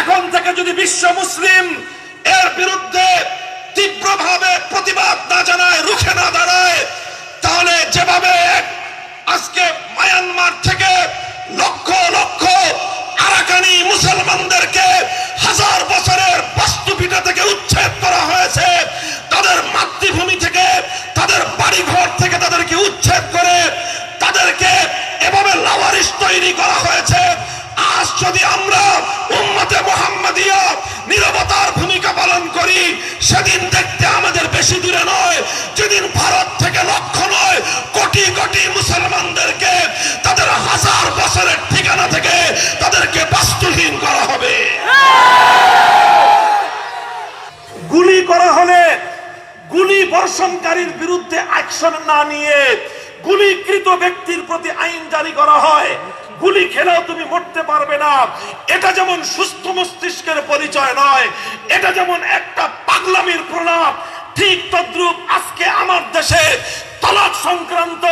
এখন থেকে যদি বিশ্ব মুসলিম এর বিরুদ্ধে তীব্রভাবে প্রতিবাদ না জানায়, রুখে না দাঁড়ায়, তাহলে যেভাবে আজকে মায়ানমার থেকে লক্ষ লক্ষ আরাকানি মুসলমানদেরকে হাজার বছরের বাস্তুপিতা থেকে উচ্ছেদ করা হয়েছে, তাদের মাতৃভূমি থেকে, তাদের বাড়িঘর থেকে তাদেরকে উচ্ছেদ করে তাদেরকে এভাবে লাওয়ারিশ তৈরি করা হয়েছে। আজ যদি আমরা উম্মতে মুহাম্মাদিয়া নীরবতার ভূমিকা পালন করি, সেদিন দেখতে আমাদের বেশি দূরে নয়, যেদিন ভারত থেকে লক্ষ নয় কোটি কোটি মুসলমানদেরকে তাদের হাজার বছরের ঠিকানা থেকে তাদেরকে বাস্তুহীন করা হবে। গুলি করা হলে গুলি বর্ষণকারীর বিরুদ্ধে অ্যাকশন না নিয়ে গুলিকৃত ব্যক্তির প্রতি আইন জারি করা হয়। গুলি খেলেও তুমি মরতে পারবে না, এটা যেমন সুস্থ মস্তিষ্কের পরিচয় নয়, এটা যেমন একটা পাগলামির প্রলাপ, ঠিক তদ্রূপ আজকে আমার দেশে তালাক সংক্রান্ত,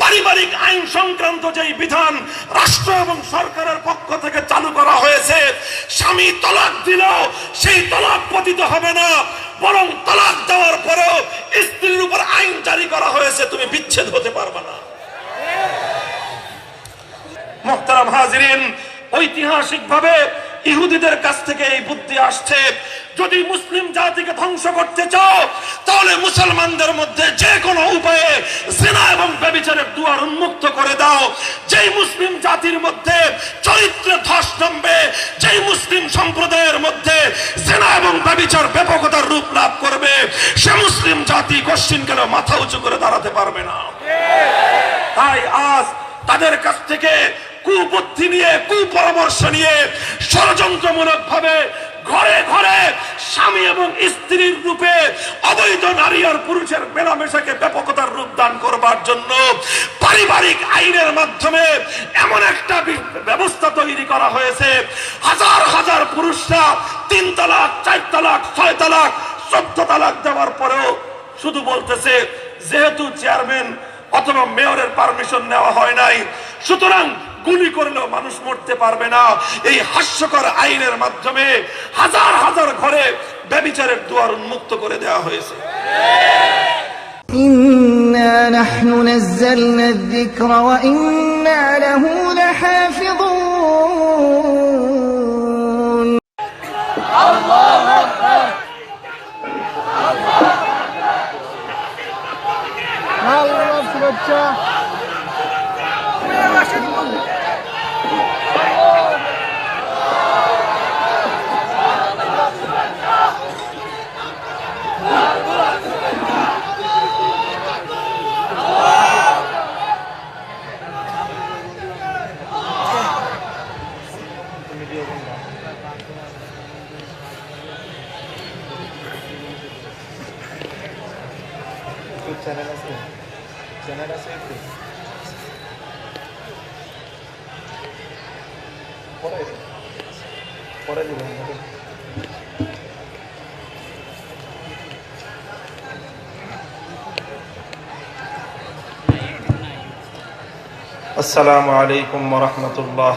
পারিবারিক আইন সংক্রান্ত যেই বিধান রাষ্ট্র এবং সরকারের পক্ষ থেকে চালু করা হয়েছে, স্বামী তালাক দিলেও সেই তালাক পতিত হবে না, বরং তালাক দেওয়ার পরেও স্ত্রীর উপর আইন জারি করা হয়েছে, তুমি বিচ্ছেদ হতে পারবে না। মুহতারাম হাজিরিন, ঐতিহাসিকভাবে ইহুদিদের কাছ থেকে এই বুদ্ধি আসছে, যদি মুসলিম জাতিকে ধ্বংস করতে চাও তাহলে মুসলমানদের মধ্যে যে কোনো উপায়ে জিনা এবং ব্যভিচারের দুয়ার উন্মুক্ত করে দাও। যেই মুসলিম জাতির মধ্যে চরিত্রে ধস নামবে, যেই মুসলিম সম্প্রদায়ের মধ্যে জিনা এবং ব্যভিচার ব্যাপকতার রূপ লাভ করবে, সে মুসলিম জাতি কশ্চিনকালেও মাথা উঁচু করে দাঁড়াতে পারবে না। তাই আজ তাদের কাছ থেকে কুবুদ্ধি নিয়ে, কুপরামর্শ নিয়ে ষড়যন্ত্রমূলক ভাবে ঘরে ঘরে স্বামী এবং স্ত্রীর রূপে অবৈধ নারী আর পুরুষের মেলামেশাকে ব্যাপকতার রূপ দান করবার জন্য পারিবারিক আইনের মাধ্যমে এমন একটা ব্যবস্থা তৈরি করা হয়েছে, হাজার হাজার পুরুষরা 3 তালাক, 4 তালাক, 6 তালাক, 14 তালাক দেওয়ার পরেও শুধু বলতেছে যেহেতু চেয়ারম্যান অথবা মেয়রের পারমিশন নেওয়া হয় নাই, সুতরাং গুলি করলেও মানুষ মরতে পারবে না। এই হাস্যকর আইনের মাধ্যমে হাজার হাজার ঘরে ব্যভিচারের দুয়ার উন্মুক্ত করে দেওয়া হয়েছে। ইন্না নাহনু নাযালনা আয-যিকরা ওয়া ইন্না লাহু লাহাফিযুন। আল্লাহু আকবার, আল্লাহু শুভেচ্ছা। চ্যানেল আছে একটু পরে দিবেন। আসসালামু আলাইকুম ওয়া রাহমাতুল্লাহ।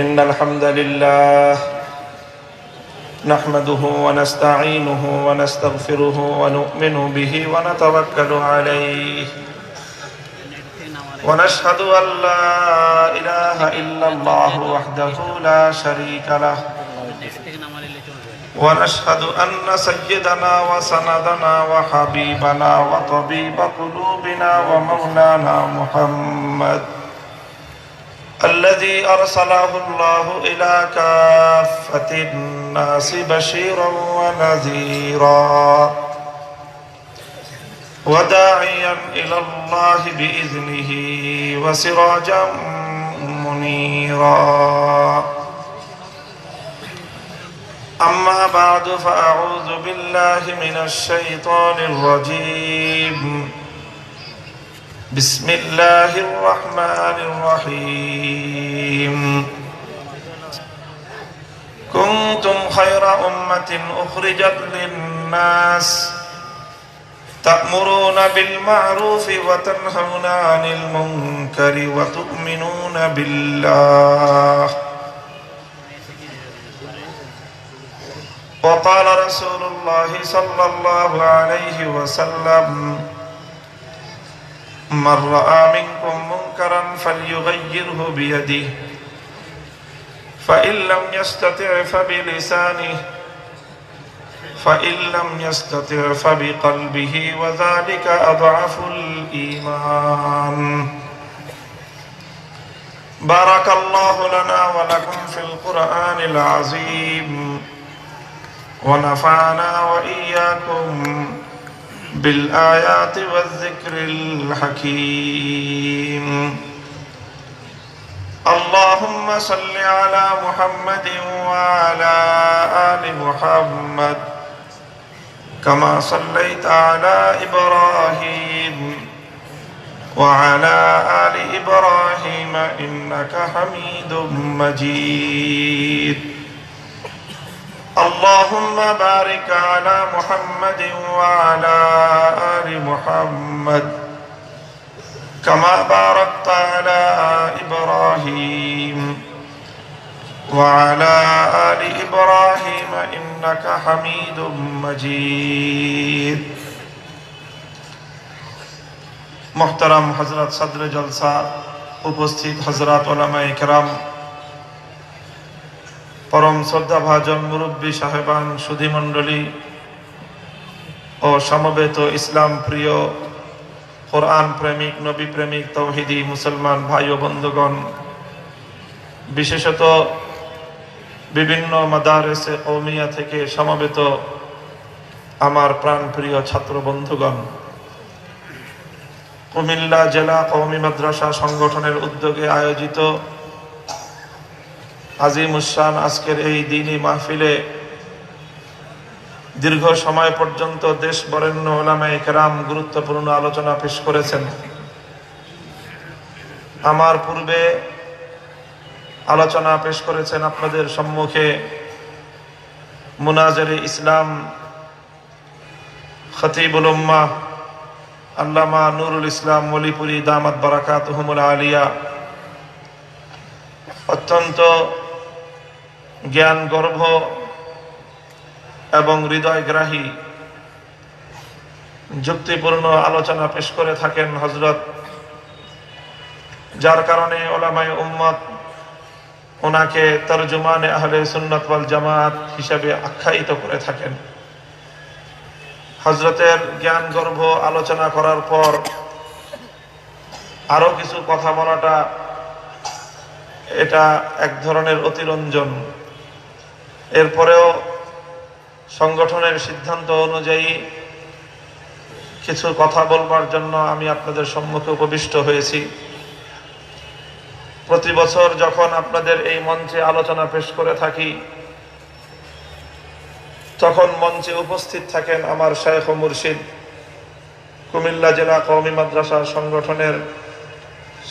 ইন্নাল হামদালিল্লাহ نحمده ونستعينه ونستغفره ونؤمن به ونتوكل عليه ونشهد أن لا إله إلا الله وحده لا شريك له ونشهد أن سيدنا وسندنا وحبيبنا وطبيب قلوبنا ومولانا محمد الذي أرسله الله إلى كافة الناس بشيرا ونذيرا وداعيا إلى الله بإذنه وسراجا منيرا. أما بعد فأعوذ بالله من الشيطان الرجيم. بسم الله الرحمن الرحيم. كنتم خير أمة أخرجت للناس تأمرون بالمعروف وتنهون عن المنكر وتؤمنون بالله وقال رسول الله صلى الله عليه وسلم من رأى منكم منكرا فليغيره بيده فإن لم يستطع فبلسانه فإن لم يستطع فبقلبه وذلك أضعف الإيمان بارك الله لنا ولكم في القرآن العظيم ونفعنا وإياكم بالآيات والذكر الحكيم اللهم صل على محمد وعلى آل محمد كما صليت على إبراهيم وعلى آل إبراهيم إنك حميد مجيد اللهم بارك على محمد وعلى آل محمد كما باركت على إبراهيم وعلى آل إبراهيم إنك حميد مجيد محترم حضرت صدر جلسہ উপস্থিত হযরত উলামায়ে কেরাম পরম শ্রদ্ধাভাজন মুরব্বী সাহেবান সুধী মণ্ডলী ও সমবেত ইসলাম প্রিয় কোরআন প্রেমিক নবী প্রেমিক তৌহিদি মুসলমান ভাই ও বন্ধুগণ বিশেষত বিভিন্ন মাদারেসে কওমিয়া থেকে সমবেত আমার প্রাণপ্রিয় ছাত্র বন্ধুগণ কুমিল্লা জেলা কওমি মাদ্রাসা সংগঠনের উদ্যোগে আয়োজিত আজিমুশান আজকের এই দ্বীনি মাহফিলে দীর্ঘ সময় পর্যন্ত দেশ বরেণ্য উলামায়ে কেরাম গুরুত্বপূর্ণ আলোচনা পেশ করেছেন। আমার পূর্বে আলোচনা পেশ করেছেন আপনাদের সম্মুখে মুনাজিরে ইসলাম খতিবুল উম্মাহ আল্লামা নুরুল ইসলাম মলিপুরি দামাত বারাকাতুহুমুল আলিয়া। অত্যন্ত জ্ঞান গর্ভ এবং হৃদয়গ্রাহী যুক্তিপূর্ণ আলোচনা পেশ করে থাকেন হযরত, যার কারণে উলামায়ে উম্মত ওনাকে তরজুমানে আহলে সুন্নাত ওয়াল জামাত হিসেবে আখ্যায়িত করে থাকেন। হযরতের জ্ঞান গর্ভ আলোচনা করার পর আরো কিছু কথা বলাটা এটা এক ধরনের অতিরঞ্জন। এরপরেও সংগঠনের সিদ্ধান্ত অনুযায়ী কিছু কথা বলবার জন্য আমি আপনাদের সম্মুখে উপবিষ্ট হয়েছি। প্রতি বছর যখন আপনাদের এই মঞ্চে আলোচনা পেশ করে থাকি তখন মঞ্চে উপস্থিত থাকেন আমার শায়খ ও মুর্শিদ কুমিল্লা জেলা কওমি মাদ্রাসা সংগঠনের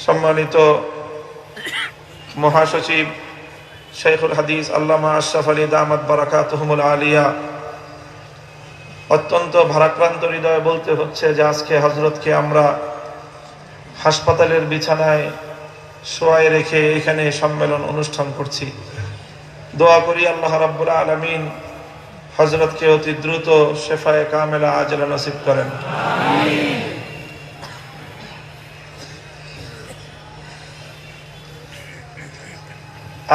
সম্মানিত মহাসচিব শাইখুল হাদিস আল্লামা আশরাফ আলী দামাত বারাকাতুহুমুল আলিয়া। অত্যন্ত ভারাক্রান্ত হৃদয়ে বলতে হচ্ছে যে আজকে হযরতকে আমরা হাসপাতালের বিছানায় শোয়ায় রেখে এখানে সম্মেলন অনুষ্ঠান করছি। দোয়া করি আল্লাহ রাব্বুল আলামিন হযরতকে অতি দ্রুত শেফায়ে কামেলা আজলা নসিব করেন। আমিন।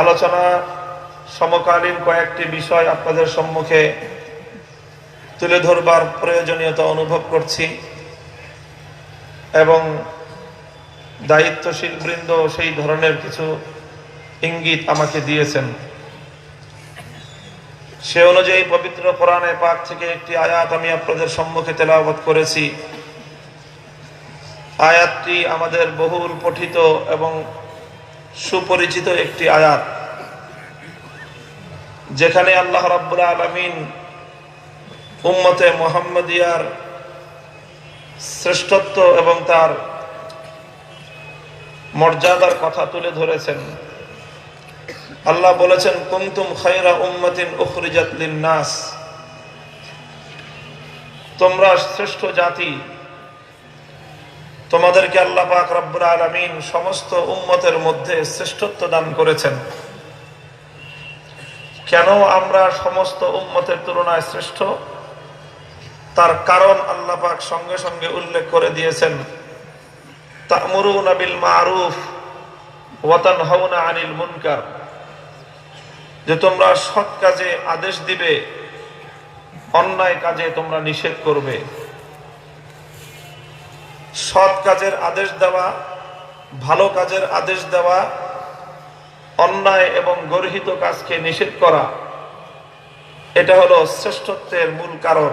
আলোচনা সমকালীন কয়েকটি বিষয় আপনাদের সম্মুখে তুলে ধরবার প্রয়োজনীয়তা অনুভব করছি এবং দায়িত্বশীল বৃন্দ সেই ধরনের কিছু ইঙ্গিত আমাকে দিয়েছেন। সে অনুযায়ী পবিত্র কোরআনে পাক থেকে একটি আয়াত আমি আপনাদের সম্মুখে তেলাওয়াত করেছি। আয়াতটি আমাদের বহুল পঠিত এবং সুপরিচিত একটি আয়াত, যেখানে আল্লাহ রাব্বুল আলামিন উম্মতে মুহাম্মাদিয়ার শ্রেষ্ঠত্ব এবং তার মর্যাদার কথা তুলে ধরেছেন। আল্লাহ বলেছেন, কুনতুম খায়রা উম্মাতিন উখরিজাত লিন-নাস। তোমরা শ্রেষ্ঠ জাতি, তোমাদেরকে আল্লাহ পাক রব্বুল আলামিন সমস্ত উম্মতের মধ্যে শ্রেষ্ঠত্ব দান করেছেন। কেন আমরা সমস্ত উম্মতের তুলনায় শ্রেষ্ঠ, তার কারণ আল্লাহ পাক সঙ্গে সঙ্গে উল্লেখ করে দিয়েছেন। তা'মুরুনা বিল মা'রুফ ওয়া তানহাউনা আনিল মুনকার, যে তোমরা সৎ কাজে আদেশ দিবে, অন্যায় কাজে তোমরা নিষেধ করবে। সৎ কাজের আদেশ দেওয়া, ভালো কাজের আদেশ দেওয়া, অন্যায় এবং গর্হিত কাজকে নিষেধ করা, এটা হলো শ্রেষ্ঠত্বের মূল কারণ।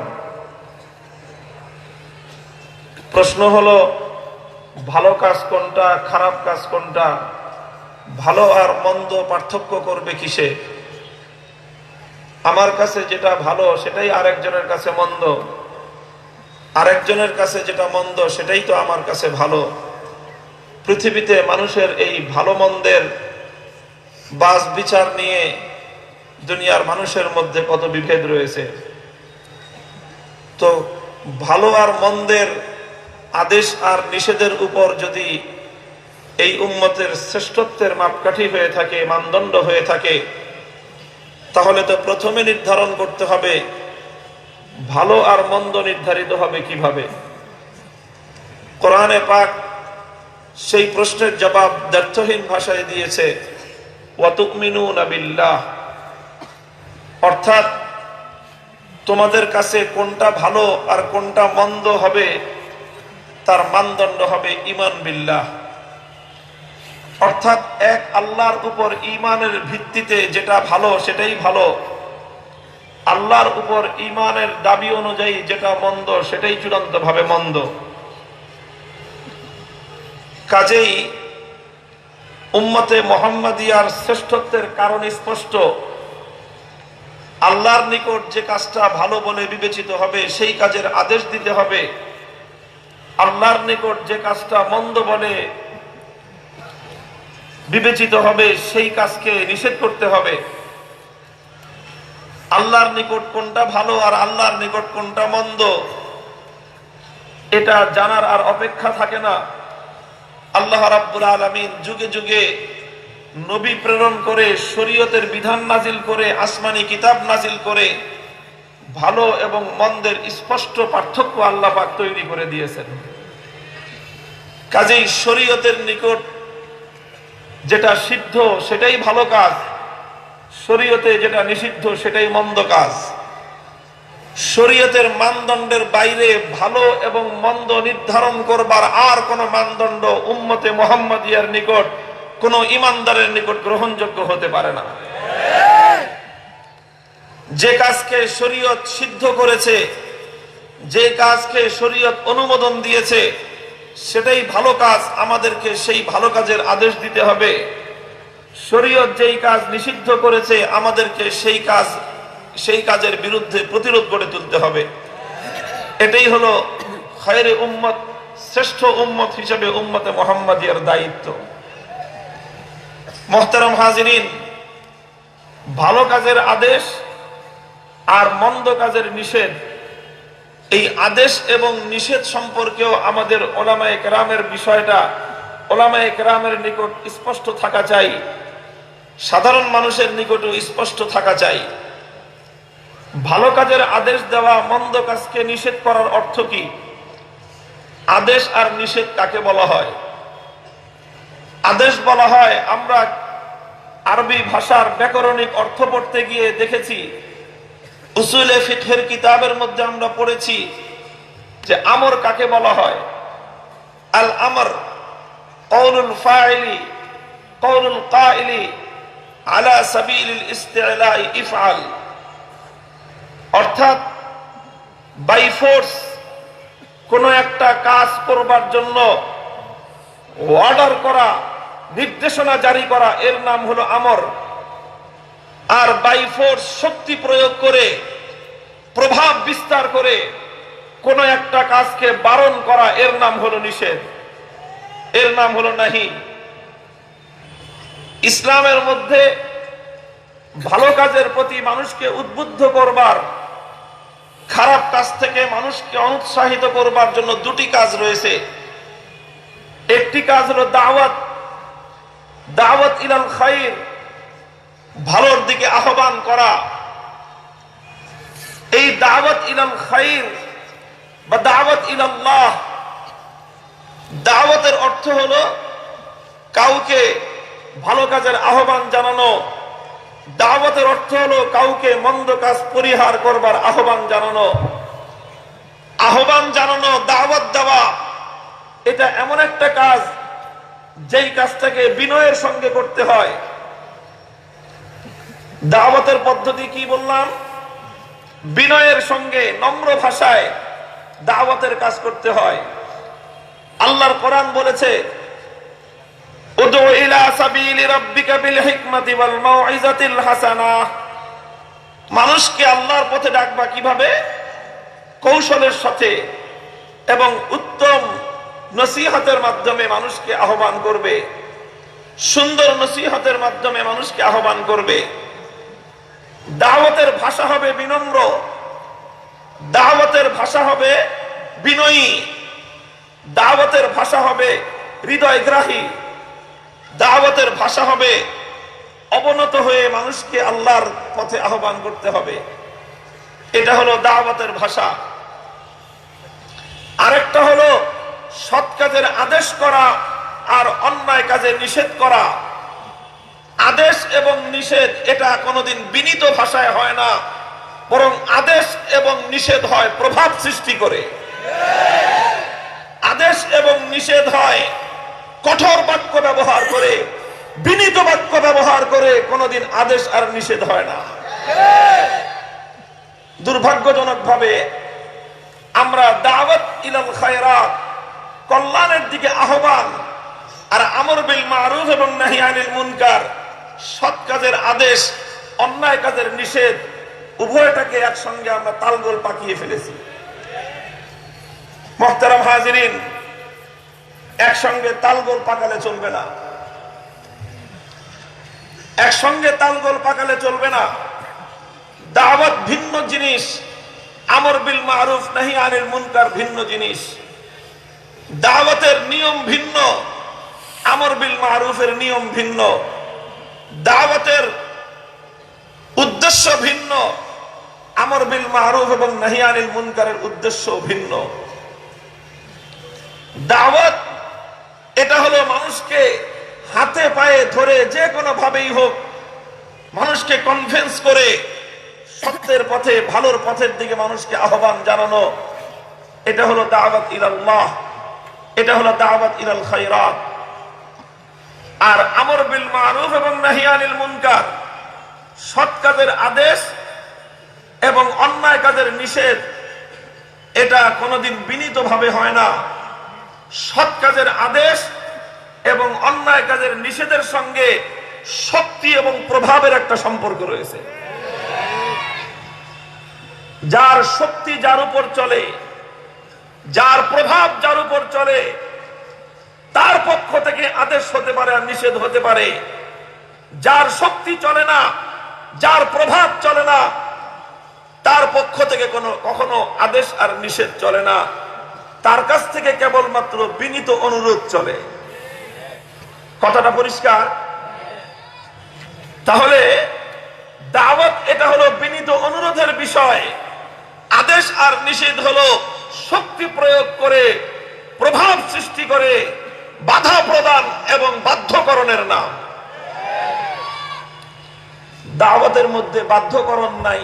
প্রশ্ন হলো, ভালো কাজ কোনটা, খারাপ কাজ কোনটা, ভালো আর মন্দ পার্থক্য করবে কিসে? আমার কাছে যেটা ভালো সেটাই আরেকজনের কাছে মন্দ, আরেকজনের কাছে যেটা মন্দ সেটাই তো আমার কাছে ভালো। পৃথিবীতে মানুষের এই ভালো মন্দের বাস বিচার নিয়ে দুনিয়ার মানুষের মধ্যে কত বিভেদ রয়েছে। তো ভালো আর মন্দের আদেশ আর নিষেধের উপর যদি এই উম্মতের শ্রেষ্ঠত্বের মাপকাঠি হয়ে থাকে, মানদণ্ড হয়ে থাকে, তাহলে তো প্রথমে নির্ধারণ করতে হবে ভালো আর মন্দ নির্ধারিত হবে কিভাবে। কোরআনে পাক সেই প্রশ্নের জবাব দ্ব্যর্থহীন ভাষায় দিয়েছে, ওয়া তু'মিনুনা বিল্লাহ, অর্থাৎ তোমাদের কাছে কোনটা ভালো আর কোনটা মন্দ হবে তার মানদণ্ড হবে ঈমান বিল্লাহ, অর্থাৎ এক আল্লাহর উপর ঈমানের ভিত্তিতে যেটা ভালো সেটাই ভালো, আল্লাহর উপর ঈমানের দাবি অনুযায়ী যেটা মন্দ সেটাই চূড়ান্তভাবে মন্দ। কাজেই উম্মতে মুহাম্মাদিয়ার শ্রেষ্ঠত্বের কারণ স্পষ্ট। আল্লাহর নিকট যে কাজটা ভালো বলে বিবেচিত হবে সেই কাজের আদেশ দিতে হবে, আল্লাহর নিকট যে কাজটা মন্দ বলে বিবেচিত হবে সেই কাজকে নিষেধ করতে হবে। আল্লাহর নিকট কোনটা ভালো আর আল্লাহর নিকট কোনটা মন্দ এটা জানার আর অপেক্ষা থাকে না। আল্লাহ রাব্বুল আলামিন যুগে যুগে নবী প্রেরণ করে, শরীয়তের বিধান নাজিল করে, আসমানি কিতাব নাজিল করে ভালো এবং মন্দের স্পষ্ট পার্থক্য আল্লাহ পাক তৈরি করে দিয়েছেন। কাজেই শরীয়তের নিকট যেটা সিদ্ধ সেটাই ভালো কাজ, শরীয়তে যেটা নিষিদ্ধ সেটাই মন্দ কাজ। শরীয়তের মানদণ্ডের বাইরে ভালো এবং মন্দ নির্ধারণ করবার আর কোন মানদণ্ড উম্মতে মুহাম্মাদিয়ার নিকট, কোন ইমানদারের নিকট গ্রহণযোগ্য হতে পারে না। যে কাজকে শরীয়ত সিদ্ধ করেছে, যে কাজকে শরীয়ত অনুমোদন দিয়েছে সেটাই ভালো কাজ, আমাদেরকে সেই ভালো কাজের আদেশ দিতে হবে। শরীয়ত যেই কাজ নিষিদ্ধ করেছে আমাদেরকে সেই কাজের বিরুদ্ধে প্রতিরোধ গড়ে তুলতে হবে। এটাই হলো খায়রে উম্মত, শ্রেষ্ঠ উম্মত হিসেবে উম্মতে মুহাম্মাদিয়ার দায়িত্ব। মুহতারাম হাজিরিন, ভালো কাজের আদেশ আর মন্দ কাজের নিষেধ, এই আদেশ এবং নিষেধ সম্পর্কেও আমাদের উলামায়ে কেরামের বিষয়টা উলামায়ে কেরামের নিকট স্পষ্ট থাকা চাই, সাধারণ মানুষের নিকটও স্পষ্ট থাকা চাই। ভালো কাজের আদেশ দেওয়া, মন্দ কাজকে নিষেধ করার অর্থ কি? আদেশ আর নিষেধ কাকে বলা হয়? আদেশ বলা হয়, আমরা আরবি ভাষার ব্যাকরণিক অর্থ পড়তে গিয়ে দেখেছি, উসুলে ফিকহের কিতাবের মধ্যে আমরা পড়েছি যে আমর কাকে বলা হয়। আল আমর কওলুল ফাইলি কওলুল কাইলি আলা সাবিলিল ইস্তি'লাই ইফআল, অর্থাৎ বাই ফোর্স কোন একটা কাজ করবার জন্য অর্ডার করা, নির্দেশনা জারি করা, এর নাম হলো আমর। আর বাই ফোর্স শক্তি প্রয়োগ করে, প্রভাব বিস্তার করে কোন একটা কাজকে বারণ করা, এর নাম হলো নিষেধ, এর নাম হলো নাহি। ইসলামের মধ্যে ভালো কাজের প্রতি মানুষকে উদ্বুদ্ধ করবার খারাপ কাজ থেকে মানুষকে অনুৎসাহিত করবার জন্য দুটি কাজ রয়েছে। একটি কাজ হলো দাওয়াত, দাওয়াত ইলাল খাইর, ভালোর দিকে আহ্বান করা। এই দাওয়াত ইলাল খাইর বা দাওয়াত ইলাল্লাহ, দাওয়াতের অর্থ হলো কাউকে ভালো কাজের আহ্বান জানানো। দাওয়াতের অর্থ হলো কাউকে মন্দ কাজ পরিহার করবার আহ্বান জানানো। আহ্বান জানানো, দাওয়াত দেওয়া, এটা এমন একটা কাজ যেই কাজটাকে বিনয়ের সঙ্গে করতে হয়। দাওয়াতের পদ্ধতি কি বললাম? বিনয়ের সঙ্গে, নম্র ভাষায় দাওয়াতের কাজ করতে হয়। আল্লাহর কোরআন বলেছে, উদউ ইলা সাবিলি রাব্বিকা বিল হিকমাতি ওয়াল মাউইজাতিল হাসানাহ। মানুষকে আল্লাহর পথে ডাকবা কিভাবে? কৌশলের সাথে এবং উত্তম নসিহতের মাধ্যমে মানুষকে আহ্বান করবে। সুন্দর নসিহতের মাধ্যমে মানুষকে আহ্বান করবে। দাওয়াতের ভাষা হবে বিনম্র, দাওয়াতের ভাষা হবে বিনয়ী, দাওয়াতের ভাষা হবে হৃদয়গ্রাহী, দাওয়াতের ভাষা হবে অবনত হয়ে মানুষকে আল্লাহর পথে আহ্বান করতে হবে। এটা হলো দাওয়াতের ভাষা। আরেকটা হলো সৎ কাজের আদেশ করা আর অন্যায় কাজে নিষেধ করা। আদেশ এবং নিষেধ এটা কোনোদিন বিনীত ভাষায় হয় না, বরং আদেশ এবং নিষেধ হয় প্রভাব সৃষ্টি করে। আদেশ এবং নিষেধ হয় কঠোর বাক্য ব্যবহার করে, বিনীত বাক্য ব্যবহার করে কোনোদিন আদেশ আর নিষেধ হয় না। দুর্ভাগ্যজনক ভাবে আমরা দাওয়াত ইলাল খায়রাত, কল্যাণের দিকে আহ্বান, আর আমর বিল মারুফ এবং নাহি আনিল মুনকার, সৎ কাজের আদেশ, অন্যায় কাজের নিষেধ, উভয়টাকে একসঙ্গে আমরা তালগোল পাকিয়ে ফেলেছি। মুহতারাম হাজিরিন, একসঙ্গে তালগোল পাকালে চলবে না, একসঙ্গে তালগোল পাকালে চলবে না। দাওয়াত ভিন্ন জিনিস, আমর বিল মারুফ নাহি আনিল মুনকার ভিন্ন জিনিস। দাওয়াতের নিয়ম ভিন্ন, আমর বিল মারুফের নিয়ম ভিন্ন। দাওয়াতের উদ্দেশ্য ভিন্ন, আমর বিল মারুফ এবং নাহি আনিল মুনকারের উদ্দেশ্য ভিন্ন। দাওয়াত এটা হলো মানুষকে হাতে পায়ে ধরে যে কোনো ভাবেই হোক মানুষকে কনভিন্স করে সত্যের পথে, ভালোর পথের দিকে মানুষকে আহ্বান জানানো। এটা হলো দাওয়াত ইলাল্লাহ, এটা হলো দাওয়াত ইলাল খায়রাত। আর আমর বিল মারুফ এবং নাহি আনিল মুনকার, সৎ কাজের আদেশ এবং অন্যায় কাজের নিষেধ, এটা কোনোদিন বিনীত ভাবে হয় না। সৎ কাজের আদেশ এবং অন্যায় কাজের নিষেধের সঙ্গে শক্তি এবং প্রভাবের একটা সম্পর্ক রয়েছে। যার শক্তি যার উপর চলে, যার প্রভাব যার উপর চলে, তার পক্ষ থেকে আদেশ হতে পারে আর নিষেধ হতে পারে। যার শক্তি চলে না, যার প্রভাব চলে না, তার পক্ষ থেকে কখনো আদেশ আর নিষেধ চলে না। তার কাছ থেকে কেবলমাত্র বিনীত অনুরোধ চলে। কথাটা পরিষ্কার? তাহলে দাওয়াত এটা হলো বিনীত অনুরোধের বিষয়, আদেশ আর নিষেধ হলো শক্তি প্রয়োগ করে, প্রভাব সৃষ্টি করে, বাধা প্রদান এবং বাধ্যকরণের নাম। দাওয়াতের মধ্যে বাধ্যকরণ নাই।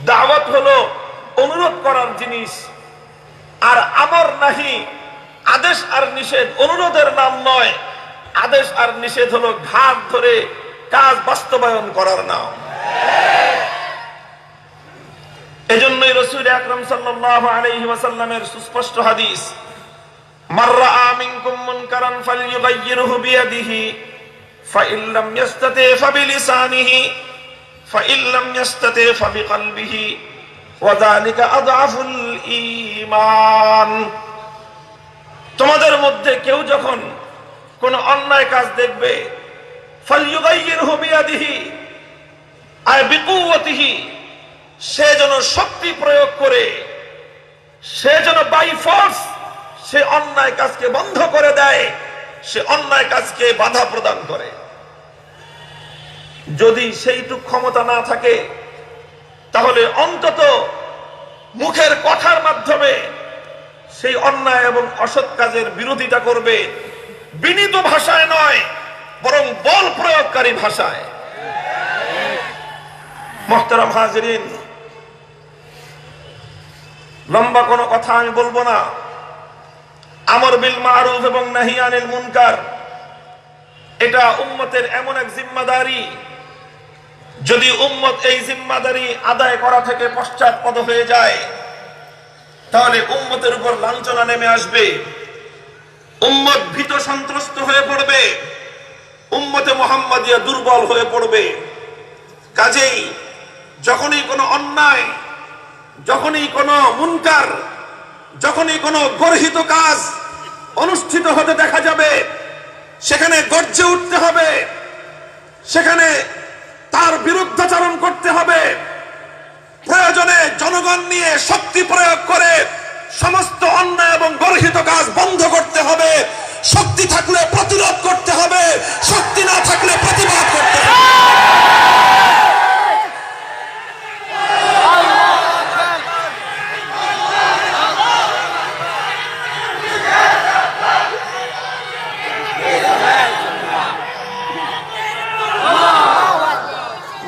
দাওয়াত হলো অনুরোধ করার জিনিস, আর আমর নাহি, আদেশ আর নিষেধ অনুরোধের নাম নয়। আদেশ আর নিষেধ হলো ঘাট ধরে কাজ বাস্তবায়ন করার নাম। এজন্যই রাসূল আকরাম সাল্লাল্লাহু আলাইহি ওয়াসাল্লামের সুস্পষ্ট হাদিস, মান রাআ মিনকুম মুনকারান ফালইয়ুগাইয়িরহু বিয়াদিহি ফাইন লাম ইস্তাতি ফাবিলিসানিহি ফাইন লাম ইস্তাতি ফাবিকলবিহি ওয়া যালিকা আযআফুল ঈমান। তোমাদের মধ্যে কেউ যখন কোন অন্যায় কাজ দেখবে, ফালইয়ুগাইয়িরহু বিয়াদিহি আয় বিকুওয়াতিহি, সে যেন শক্তি প্রয়োগ করে, সে যেন বাই ফোর্স সে অন্যায় কাজকে বন্ধ করে দেয়, সে অন্যায় কাজকে বাধা প্রদান করে। যদি সেইটুক ক্ষমতা না থাকে তাহলে অন্তত মুখের কথার মাধ্যমে সেই অন্যায় এবং অসৎ কাজের বিরোধিতা করবে, বিনীত ভাষায় নয় বরং বল প্রয়োগকারী ভাষায়। মুহতারাম হাজিরিন, লম্বা কোনো কথা আমি বলবো না। আমর বিল মারুফ এবং নাহি আনিল মুনকার এটা উম্মতের এমন এক জিম্মাদারি, যদি উম্মত এই জিম্মাদারি আদায় করা থেকে পশ্চাৎপদ হয়ে যায় তাহলে উম্মতের উপর লাঞ্ছনা নেমে আসবে, উম্মত ভীত সন্ত্রস্ত হয়ে পড়বে, উম্মতে মুহাম্মাদিয়া দুর্বল হয়ে পড়বে। কাজেই যখনই কোনো অন্যায়, যখনই কোনো মুনকার, যখনই কোনো গর্হিত কাজ অনুষ্ঠিত হতে দেখা যাবে সেখানে গর্জে উঠতে হবে, সেখানে তার বিরুদ্ধাচরণ করতে হবে। প্রয়োজনে জনগণ নিয়ে শক্তি প্রয়োগ করে সমস্ত অন্যায় এবং গর্হিত কাজ বন্ধ করতে হবে। শক্তি থাকলে প্রতিরোধ করতে হবে, শক্তি না থাকলে প্রতিবাদ করতে হবে।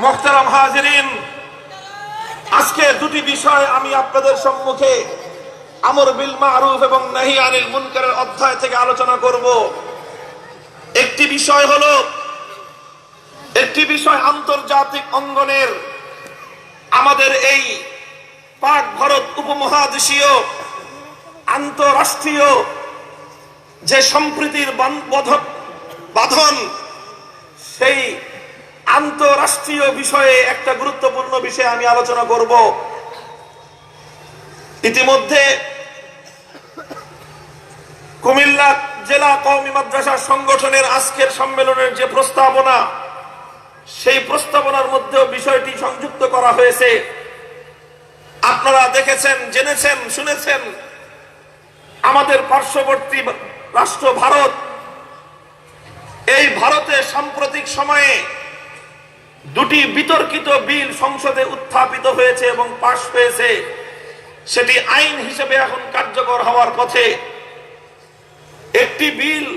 মুহতারাম হাজিরিন, আজকে দুটি বিষয় আমি আপনাদের সম্মুখে আমর বিল মারুফ এবং নাহি আনিল মুনকারের অধ্যায় থেকে আলোচনা করব। একটি বিষয় আন্তর্জাতিক অঙ্গনের আমাদের এই পাক ভারত উপমহাদেশীয় আন্তরাষ্ট্রীয় যে সম্প্রীতির বাঁধন, সেই আন্তরাষ্ট্রীয় বিষয়ে একটা গুরুত্বপূর্ণ বিষয়ে আমি আলোচনা করব। ইতিমধ্যে কুমিল্লা জেলা কওমি মাদ্রাসা সংগঠনের আজকের সম্মেলনের যে প্রস্তাবনা, সেই প্রস্তাবনার মধ্যেও বিষয়টি সংযুক্ত করা হয়েছে। আপনারা দেখেছেন, জেনেছেন, শুনেছেন, আমাদের পার্শ্ববর্তী রাষ্ট্র ভারত, এই ভারতে সাম্প্রতিক সময়ে দুটি বিতর্কিত বিল সংসদে উত্থাপিত হয়েছে এবং পাশ হয়েছে। সেটি আইন হিসেবে এখন কার্যকর হওয়ার পথে। একটি বিল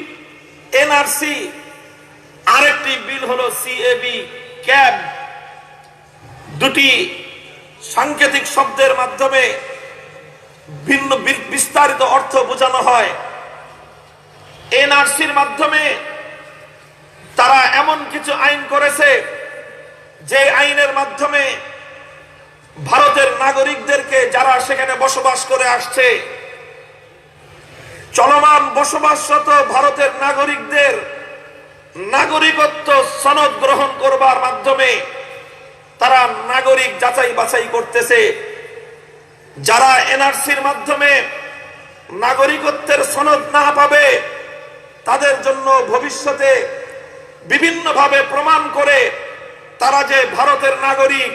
এনআরসি, আরেকটি বিল হলো সিএবি ক্যাব। দুটি সাংকেতিক শব্দের মাধ্যমে ভিন্ন বিস্তারিত অর্থ বোঝানো হয়। এনআরসির মাধ্যমে তারা এমন কিছু আইন করেছে যে আইনের মাধ্যমে ভারতের নাগরিকদেরকে, যারা সেখানে বসবাস করে আসছে, চলমান বসবাসরত ভারতের নাগরিকদের নাগরিকত্ব সনদ গ্রহণ করবার মাধ্যমে তারা নাগরিক যাচাই বাছাই করতেছে। যারা এনআরসির মাধ্যমে নাগরিকত্বের সনদ না পাবে তাদের জন্য ভবিষ্যতে বিভিন্নভাবে প্রমাণ করে তারা যে ভারতের নাগরিক,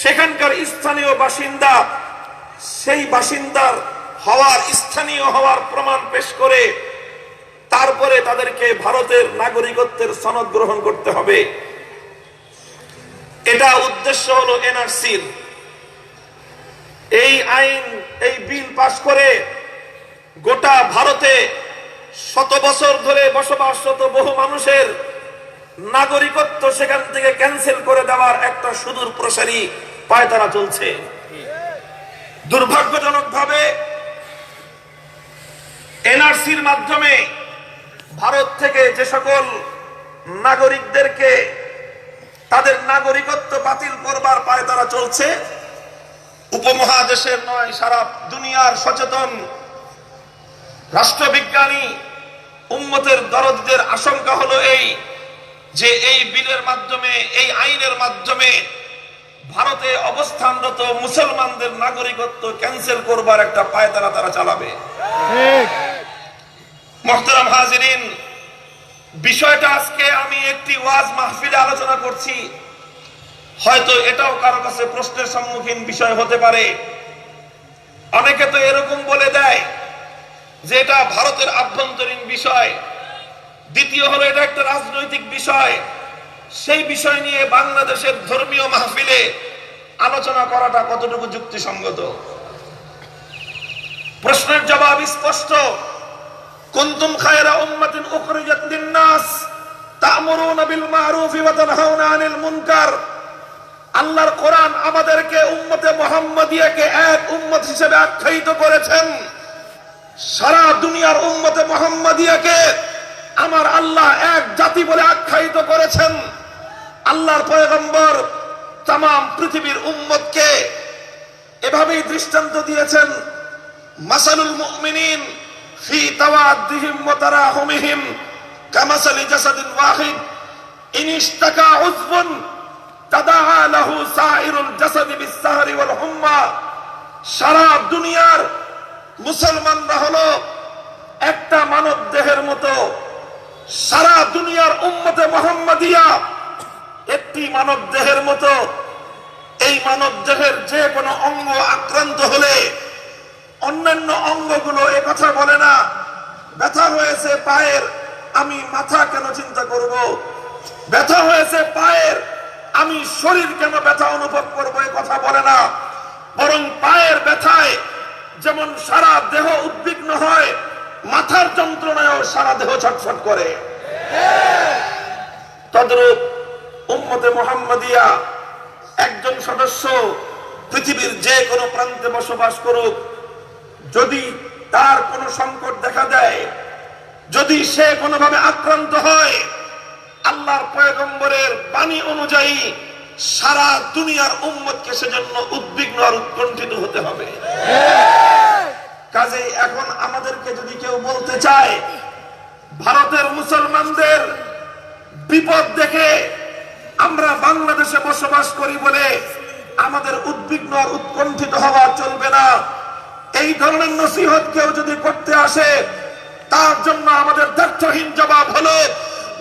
সেখানকার স্থানীয় বাসিন্দা, সেই বাসিন্দার হওয়ার, স্থানীয় হওয়ার প্রমাণ পেশ করে তারপরে তাদেরকে ভারতের নাগরিকত্বের সনদ গ্রহণ করতে হবে। এটা উদ্দেশ্য হলো এনআরসির। এই আইন, এই বিল পাশ করে গোটা ভারতে শত বছর ধরে বসবাসরত বহু মানুষের নাগরিকত্ব সেখান থেকে ক্যান্সেল করে দেওয়ার একটা সুদূর প্রসারী পায়তারা চলছে। দুর্ভাগ্যজনকভাবে এনআরসির মাধ্যমে ভারত থেকে যে সকল নাগরিকদেরকে তাদের নাগরিকত্ব বাতিল করবার পায়তারা চলছে, উপমহাদেশের নয়, সারা দুনিয়ার সচেতন রাষ্ট্রবিজ্ঞানী উম্মতের দরদদের আশঙ্কা হলো এই যে এই বিলের মাধ্যমে, এই আইনের মাধ্যমে ভারতে অবস্থানরত মুসলমানদের নাগরিকত্ব ক্যান্সেল করবার একটা পায়তারা তারা চালাবে। মুহতারাম হাজিরিন, বিষয়টা আজকে আমি একটি ওয়াজ মাহফিলে আলোচনা করছি। হয়তো এটাও কারো কাছে প্রশ্নের সম্মুখীন বিষয় হতে পারে। অনেকে তো এরকম বলে দেয় যে এটা ভারতের আভ্যন্তরীণ বিষয়, দ্বিতীয় হলো এটা একটা রাজনৈতিক বিষয়। সেই বিষয় নিয়ে বাংলাদেশের ধর্মীয় মাহফিলে আলোচনা করাটা কতটুকু যুক্তিসঙ্গত? প্রশ্নের জবাব স্পষ্ট। কুনতুম খায়রা উম্মাতিন উখরিজাত লিন-নাস তা'মুরুনা বিল মা'রুফি ওয়া তানহাউনা আনিল মুনকার। আল্লাহর কোরআন আমাদেরকে উম্মতে মুহাম্মাদিয়াকে এক উম্মত হিসেবে আখ্যায়িত করেছেন। সারা দুনিয়ার উম্মতে মুহাম্মাদিয়াকে আমার আল্লাহ এক জাতি বলে আখ্যায়িত করেছেন। আল্লাহর পয়গম্বর তাম পৃথিবীর উম্মতকে এভাবেই দৃষ্টান্ত দিয়েছেন, মাসালুল মুমিনিন ফি তাওয়াদ্দিহিম ওয়া তারাহুমিহিম কামাসালি জাসাদিন ওয়াহিদ ইন ইশতাকা উযবুন তাদাআ লাহু সাইরুল জাসাদি বিস-সাহরি ওয়াল হুম্মা। সারা দুনিয়ার মুসলমানরা হলো একটা মানব দেহের মতো। সারা দুনিয়ার উম্মতে মুহাম্মাদিয়া একটি মানব দেহের মতো। এই মানব দেহের যে কোনো অঙ্গ আক্রান্ত হলে অন্যান্য অঙ্গগুলো এ কথা বলে না, ব্যথা হয়েছে পায়ের, আমি মাথা কেন চিন্তা করব? ব্যথা হয়েছে পায়ের, আমি শরীর কেন ব্যথা অনুভব করব? এ কথা বলে না। বরং পায়ের ব্যথায় যেমন সারা দেহ উদ্বিগ্ন হয়, মাথার যন্ত্রণায়ও সারা দেহ ছটফট করে। তদ্রূপ উম্মতে মুহাম্মাদিয়া একজন সদস্য পৃথিবীর যে কোনো প্রান্তে বসবাস করুক, যদি তার কোনো সংকট দেখা দেয়, যদি সে কোনোভাবে আক্রান্ত হয়, আল্লাহর পয়গম্বরের বাণী অনুযায়ী সারা দুনিয়ার উম্মতকে সেজন্য উদ্বিগ্ন আর উৎকণ্ঠিত হতে হবে। কাজেই এখন আমাদেরকে যদি কেউ বলতে চায় ভারতের মুসলমানদের বিপদ দেখে আমরা বাংলাদেশে বসবাস করি বলে আমাদের উদ্বিগ্ন আর উৎকণ্ঠিত হওয়া চলবে না, এই ধরনের নসিহত কেউ যদি করতে আসে, তার জন্য আমাদের দ্ব্যর্থহীন জবাব হলো,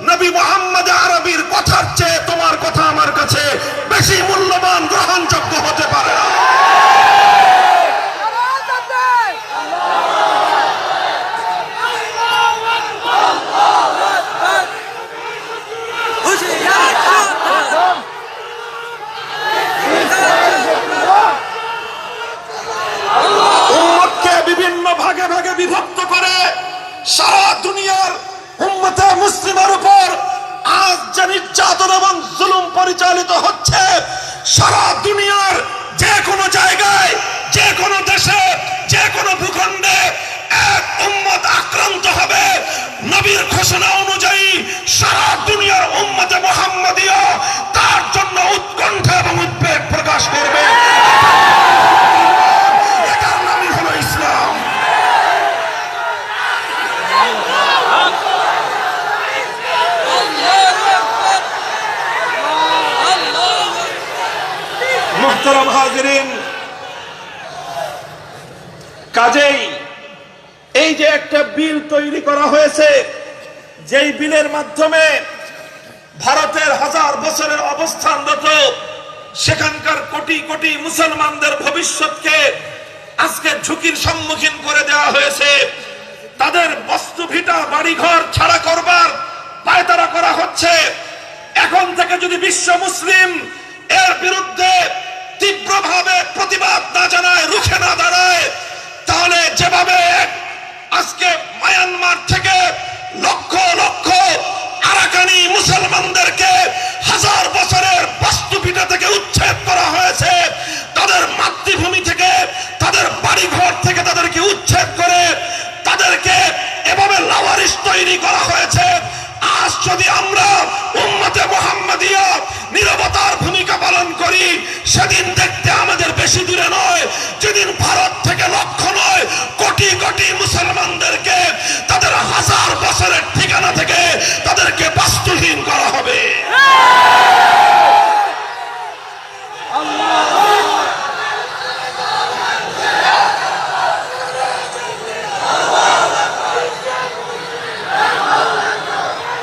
নবী মুহাম্মদ আরবীর কথার চেয়ে তোমার কথা আমার কাছে বেশি মূল্যবান, গ্রহণযোগ্য হতে পারে না। বিভিন্ন ভাগে ভাগে বিভক্ত করে সারা দুনিয়ার উম্মতে মুসলিমের উপর আজ যে নির্যাতন এবং জুলুম পরিচালিত হচ্ছে, সারা দুনিয়ার যে কোনো জায়গায়, যে কোনো দেশে, যে কোনো ভূখণ্ডে এক উম্মত আক্রান্ত হবে, নবীর ঘোষণা অনুযায়ী সারা দুনিয়ার উম্মতে মুহাম্মাদিয়া তার জন্য উৎকণ্ঠা এবং উদ্বেগ প্রকাশ করবে। এটার নামই হলো ইসলাম। মুহতারাম হাজিরিন, কাজেই এই যে একটা বিল তৈরি করা হয়েছে, যেই বিলের মাধ্যমে ভারতের হাজার বছরের অবস্থানরত সেখানকার কোটি কোটি মুসলমানদের ভবিষ্যৎকে আজকে ঝুঁকির সম্মুখীন করে দেওয়া হয়েছে। তাদের বস্তু ভিটা বাড়িঘর ছাড়া করবার পায়তারা করা হচ্ছে। এখন থেকে যদি বিশ্ব মুসলিম এর বিরুদ্ধে তীব্রভাবে প্রতিবাদ না জানায়, রুখে না দাঁড়ায়, তাহলে যেভাবে আজকে মায়ানমার থেকে লক্ষ লক্ষ আরাকানি মুসলমানদেরকে হাজার বছরের বস্তুপিঠা থেকে উচ্ছেদ করা হয়েছে, তাদের মাতৃভূমি থেকে, তাদের বাড়িঘর থেকে তাদেরকে উচ্ছেদ করে তাদেরকে এভাবে লাওয়ারিস তৈরি করা হয়েছে। আজ যদি আমরা উম্মতে মুহাম্মাদিয়া নীরবতার ভূমিকা পালন করি, সেদিন দেখতে আমাদের বেশি দূরে নয়, যেদিন ভারত থেকে লক্ষ নয় কোটি কোটি মুসলমানদেরকে তাদের হাজার বছরের ঠিকানা থেকে তাদেরকে বাস্তুহীন করা হবে।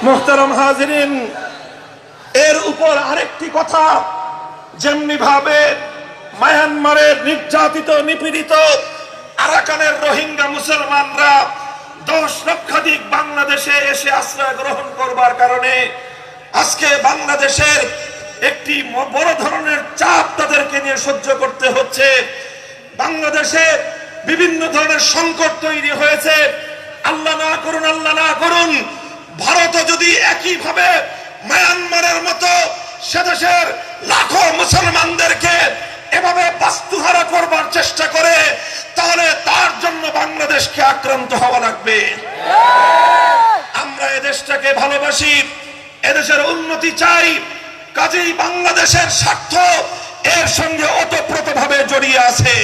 মুহতারাম হাজিরিন, এর উপর আরেকটি কথা যেমনি ভাবে মায়ানমারের নির্যাতিত নিপীড়িত আরাকানের রোহিঙ্গা মুসলমানরা 10 লক্ষাধিক বাংলাদেশে এসে আশ্রয় গ্রহণ করবার কারণে আজকে বাংলাদেশের একটি বড় ধরনের চাপ তাদেরকে নিয়ে সহ্য করতে হচ্ছে। বাংলাদেশে বিভিন্ন ধরনের সংকট তৈরি হয়েছে। আল্লাহ না করুন, আল্লাহ না করুন, ভারত যদি একইভাবে মায়ানমারের মতো সেদেশের লাখো মুসলমানদেরকে এভাবে বাস্তুহারা করবার চেষ্টা করে, তাহলে তার জন্য বাংলাদেশকে আক্রান্ত হওয়া লাগবে। আমরা এদেশটাকে ভালোবাসি, এদেশের উন্নতি চাই, কাজেই বাংলাদেশের স্বার্থ এর সঙ্গে ওতপ্রোতভাবে জড়িয়ে আছে।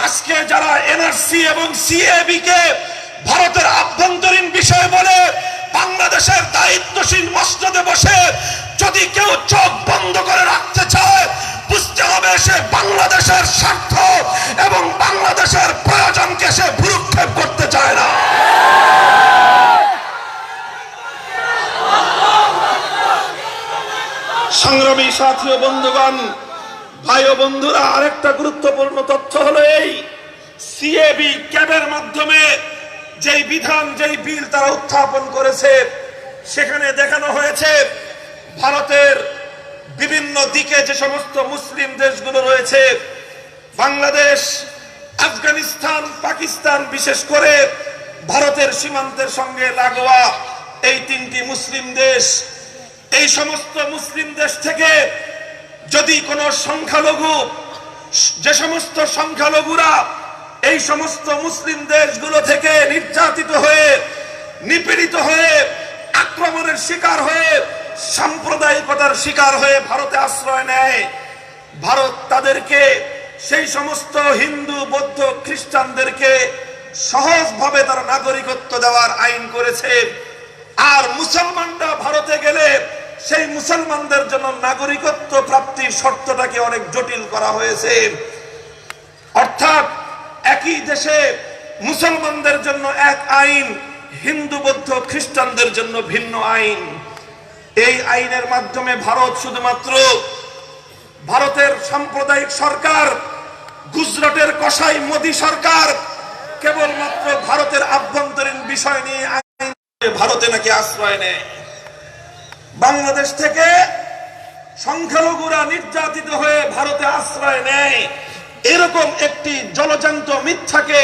আজকে যারা এনআরসি এবং সিএবি কে ভারতের আভ্যন্তরীণ বিষয় বলে বাংলাদেশের দায়িত্বশীল মসনদে বসে যদি কেউ চোখ বন্ধ করে রাখতে চায়, বুঝতে হবে সে বাংলাদেশের স্বার্থ এবং বাংলাদেশের প্রয়োজনকে সে ভ্রুক্ষেপ করতে চায় না। সংগ্রামী সাথী ও বন্ধুগণ, ভাই ও বন্ধুরা, আরেকটা গুরুত্বপূর্ণ তথ্য হলো এই সিএবি ক্যাবের মাধ্যমে যেই বিধান, যেই বিল তারা উত্থাপন করেছে, সেখানে দেখানো হয়েছে ভারতের বিভিন্ন দিকে যে সমস্ত মুসলিম দেশগুলো রয়েছে, বাংলাদেশ, আফগানিস্তান, পাকিস্তান, বিশেষ করে ভারতের সীমান্তের সঙ্গে লাগোয়া এই 3টি মুসলিম দেশ, এই সমস্ত মুসলিম দেশ থেকে যদি কোনো সংখ্যালঘু, যে সমস্ত সংখ্যালঘুরা এই সমস্ত মুসলিম দেশগুলো থেকে নির্যাতিত হয়ে, নিপীড়িত হয়ে, আক্রমণের শিকার হয়ে, সাম্প্রদায়িকতার শিকার হয়ে ভারতে আশ্রয় নেয়, ভারত তাদেরকে, সেই সমস্ত হিন্দু, বৌদ্ধ, খ্রিস্টানদেরকে সহজভাবে তার নাগরিকত্ব দেওয়ার আইন করেছে। আর মুসলমানরা ভারতে গেলে সেই মুসলমানদের জন্য নাগরিকত্ব প্রাপ্তির শর্তটাকে অনেক জটিল করা হয়েছে। অর্থাৎ একই দেশে মুসলমানদের জন্য এক আইন, হিন্দু, বৌদ্ধ, খ্রিস্টানদের জন্য ভিন্ন আইন। এই আইনের মাধ্যমে ভারত শুধুমাত্র, ভারতের সাম্প্রদায়িক সরকার, গুজরাটের কসাই মোদী সরকার কেবলমাত্র ভারতের আভ্যন্তরীণ বিষয় নিয়ে আইন ভারতে নাকি আশ্রয় নেয়। বাংলাদেশ থেকে সংখ্যালঘুরা নির্যাতিত হয়ে ভারতে আশ্রয় নেয়, এরকম একটি জলজান্ত মিথ্যাকে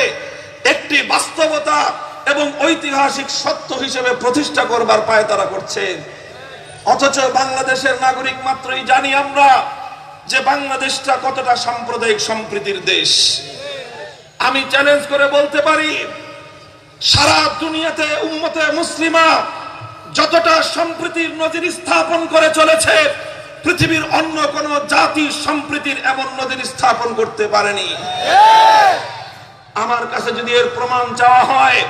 একটি বাস্তবতা এবং ঐতিহাসিক সত্য হিসেবে প্রতিষ্ঠা করবার পায় তারা করছে। অথচ বাংলাদেশের নাগরিক মাত্রই জানি আমরা যে বাংলাদেশটা কতটা সাম্প্রদায়িক সম্প্রীতির দেশ। আমি চ্যালেঞ্জ করে বলতে পারি, সারা দুনিয়াতে উম্মতে মুসলিমা যতটা সম্প্রীতির নজির স্থাপন করে চলেছে, পৃথিবীর অন্য কোন জাতি সম্প্রীতির এমন নজির স্থাপন করতে পারেনি। আমার কাছে যদি এর প্রমাণ চাওয়া হয়,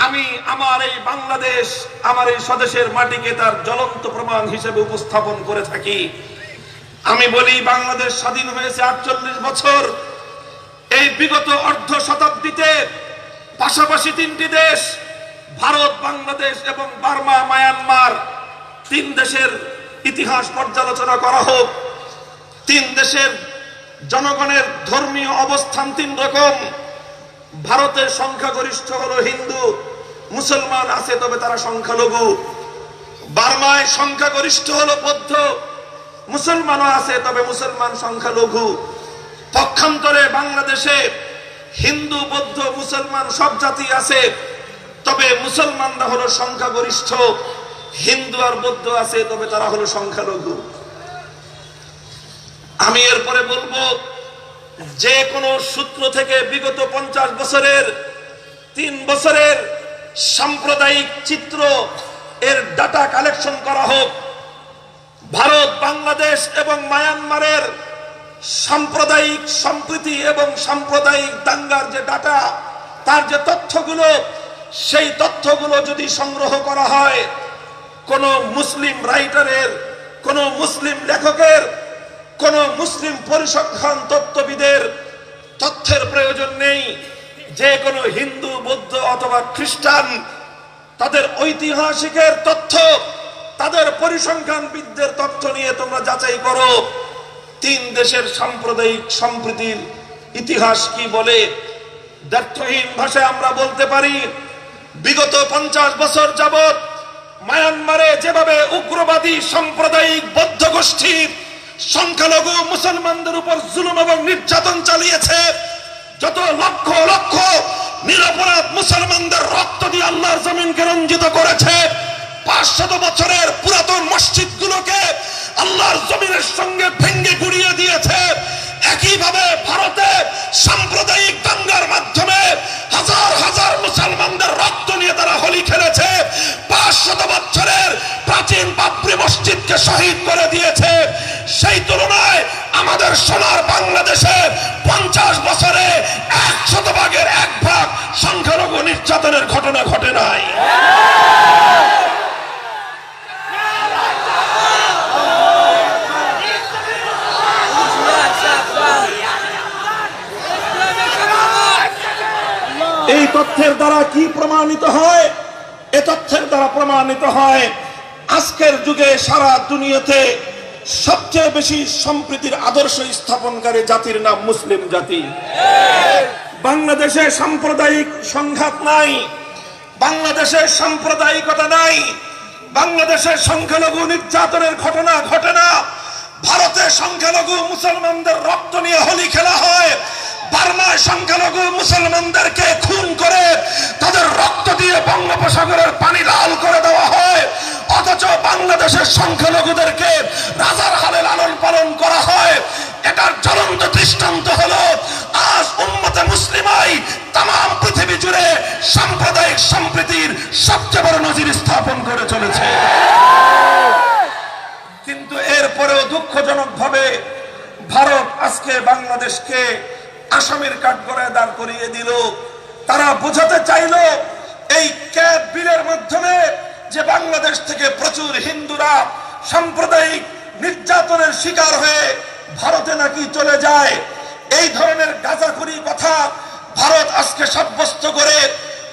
আমি আমার এই বাংলাদেশ, আমার এই স্বদেশের মাটিকে তার জ্বলন্ত প্রমাণ হিসেবে উপস্থাপন করে থাকি। আমি বলি, বাংলাদেশ স্বাধীন হয়েছে 48 বছর। এই বিগত অর্ধ শতাব্দীতে পাশাপাশি 3টি দেশ, ভারত, বাংলাদেশ এবং বার্মা, মায়ানমার, 3 দেশের ইতিহাস পর্যালোচনা করা হোক। 3 দেশের জনগণের ধর্মীয় অবস্থান 3 রকম। ভারতের সংখ্যাগরিষ্ঠ হলো হিন্দু, মুসলমান আছে তবে তারা সংখ্যালঘু। বার্মায় সংখ্যাগরিষ্ঠ হলো বৌদ্ধ, মুসলমানও আছে তবে মুসলমান সংখ্যালঘু। পক্ষান্তরে বাংলাদেশে হিন্দু, বৌদ্ধ, মুসলমান সব জাতি আছে, তবে মুসলমানরা হলো সংখ্যাগরিষ্ঠ, হিন্দু আর বৌদ্ধ আছে তবে তারা হলো সংখ্যালঘু। আমি এরপরে বলবো, যে কোনো সূত্র থেকে বিগত 50 বছরের 3 বছরের সাম্প্রদায়িক চিত্র এর ডাটা কালেকশন করা হোক। ভারত, বাংলাদেশ এবং মায়ানমারের সাম্প্রদায়িক সম্প্রীতি এবং সাম্প্রদায়িক দাঙ্গার যে ডাটা, তার যে তথ্যগুলো, সেই তথ্যগুলো যদি সংগ্রহ করা হয়, কোন মুসলিম রাইটারের, কোন মুসলিম লেখকের, কোন মুসলিম পরিসংখ্যান তত্ত্ববিদের তথ্যের প্রয়োজন নেই। যে কোনো হিন্দু, বৌদ্ধ অথবা খ্রিস্টান তাদের ঐতিহাসিকের তথ্য, তাদের পরিসংখ্যানবিদদের তথ্য নিয়ে তোমরা যাচাই করো। তিন দেশের সাম্প্রদায়িক সম্প্রীতির ইতিহাস কি বলে? দ্ব্যর্থহীন ভাষায় আমরা বলতে পারি, বিগত 50 বছর যাবত মায়ানমারে যেভাবে উগ্রবাদী সাম্প্রদায়িক বৌদ্ধ গোষ্ঠী সংখ্যালঘু মুসলমানদের উপর জুলুম এবং নির্যাতন চালিয়েছে, যত লক্ষ লক্ষ নিরপরাধ মুসলমানদের রক্ত দিয়ে আল্লাহর জমিনকে রঞ্জিত করেছে, 500 বছরের পুরাতন মসজিদগুলোকে আল্লাহর জমিনের সঙ্গে ভেঙে গুড়িয়ে দিয়েছে, একইভাবে ভারতে সাম্প্রদায়িক দাঙ্গার মাধ্যমে হাজার হাজার মুসলমানদের রক্ত নিয়ে তারা হোলি খেলেছে, 500 বছরের প্রাচীন বাবরি মসজিদকে শহীদ করে দিয়েছে। সেই তুলনায় আমাদের সোনার বাংলাদেশে 50 বছরে 100 ভাগের 1 ভাগ সংখ্যালঘু নির্যাতনের ঘটনা ঘটে নাই। এই তথ্যের দ্বারা কি প্রমাণিত হয়? এ তথ্যের দ্বারা প্রমাণিত হয় আজকের যুগে সারা দুনিয়াতে সবচেয়ে বেশি সম্প্রীতির আদর্শ স্থাপনকারী জাতির নাম মুসলিম জাতি। বাংলাদেশে সাম্প্রদায়িক সংঘাত নাই, বাংলাদেশে সাম্প্রদায়িকতা নাই, বাংলাদেশে সংখ্যালঘু নির্যাতনের ঘটনা ঘটে না। ভারতে সংখ্যালঘু মুসলমানদের রক্ত নিয়ে হোলি খেলা হয়, বার্মায় সংখ্যালঘু মুসলমানদেরকে খুন করে তাদের রক্ত দিয়ে বঙ্গোপসাগরের পানি লাল করে দেওয়া হয়, অথচ বাংলাদেশের সংখ্যালঘুদেরকে রাজার হালে লালন পালন করা হয়। এটার জ্বলন্ত দৃষ্টান্ত হলো আজ উম্মতে মুসলিমাই তাম পৃথিবী জুড়ে সাম্প্রদায়িক সম্প্রীতির সবচেয়ে বড় নজির স্থাপন করে চলেছে। কিন্তু এরপরেও দুঃখজনক ভাবে ভারত আজকে বাংলাদেশকে আসামের কাঠগড়ায় দাঁড় করিয়ে দিল। তারা বোঝাতে চাইল এই ক্যাব বিলের মাধ্যমে যে বাংলাদেশ থেকে প্রচুর হিন্দুরা সাম্প্রদায়িক নির্যাতনের শিকার হয়ে ভারতে নাকি চলে যায়। এই ধরনের গাঁজাখুরি কথা ভারত আজকে সাব্যস্ত করে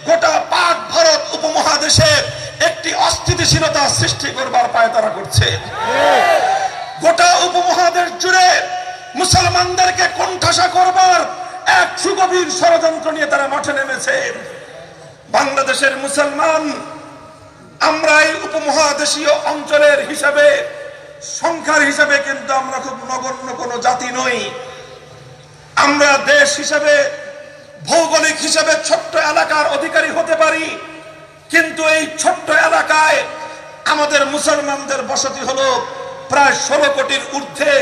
গোটা পাক ভারত উপমহাদেশে একটি অস্থিতিশীলতা সৃষ্টি করবার পায়তারা করছে। গোটা উপমহাদেশ জুড়ে মুসলমানদেরকে কোণঠাসা করবার এক সুগভীর ষড়যন্ত্র নিয়ে তারা মাঠে নেমেছে। বাংলাদেশের মুসলমান আমরা এই উপমহাদেশীয় অঞ্চলের হিসাবে, সংখ্যার হিসাবে কিন্তু আমরা খুব নগণ্য কোনো জাতি নই। আমরা দেশ হিসাবে, ভৌগোলিক হিসাবে ছোট্ট এলাকার অধিকারী হতে পারি, কিন্তু এই ছোট্ট এলাকায় আমাদের মুসলমানদের বসতি হলো প্রায় 16 কোটির ঊর্ধ্বে।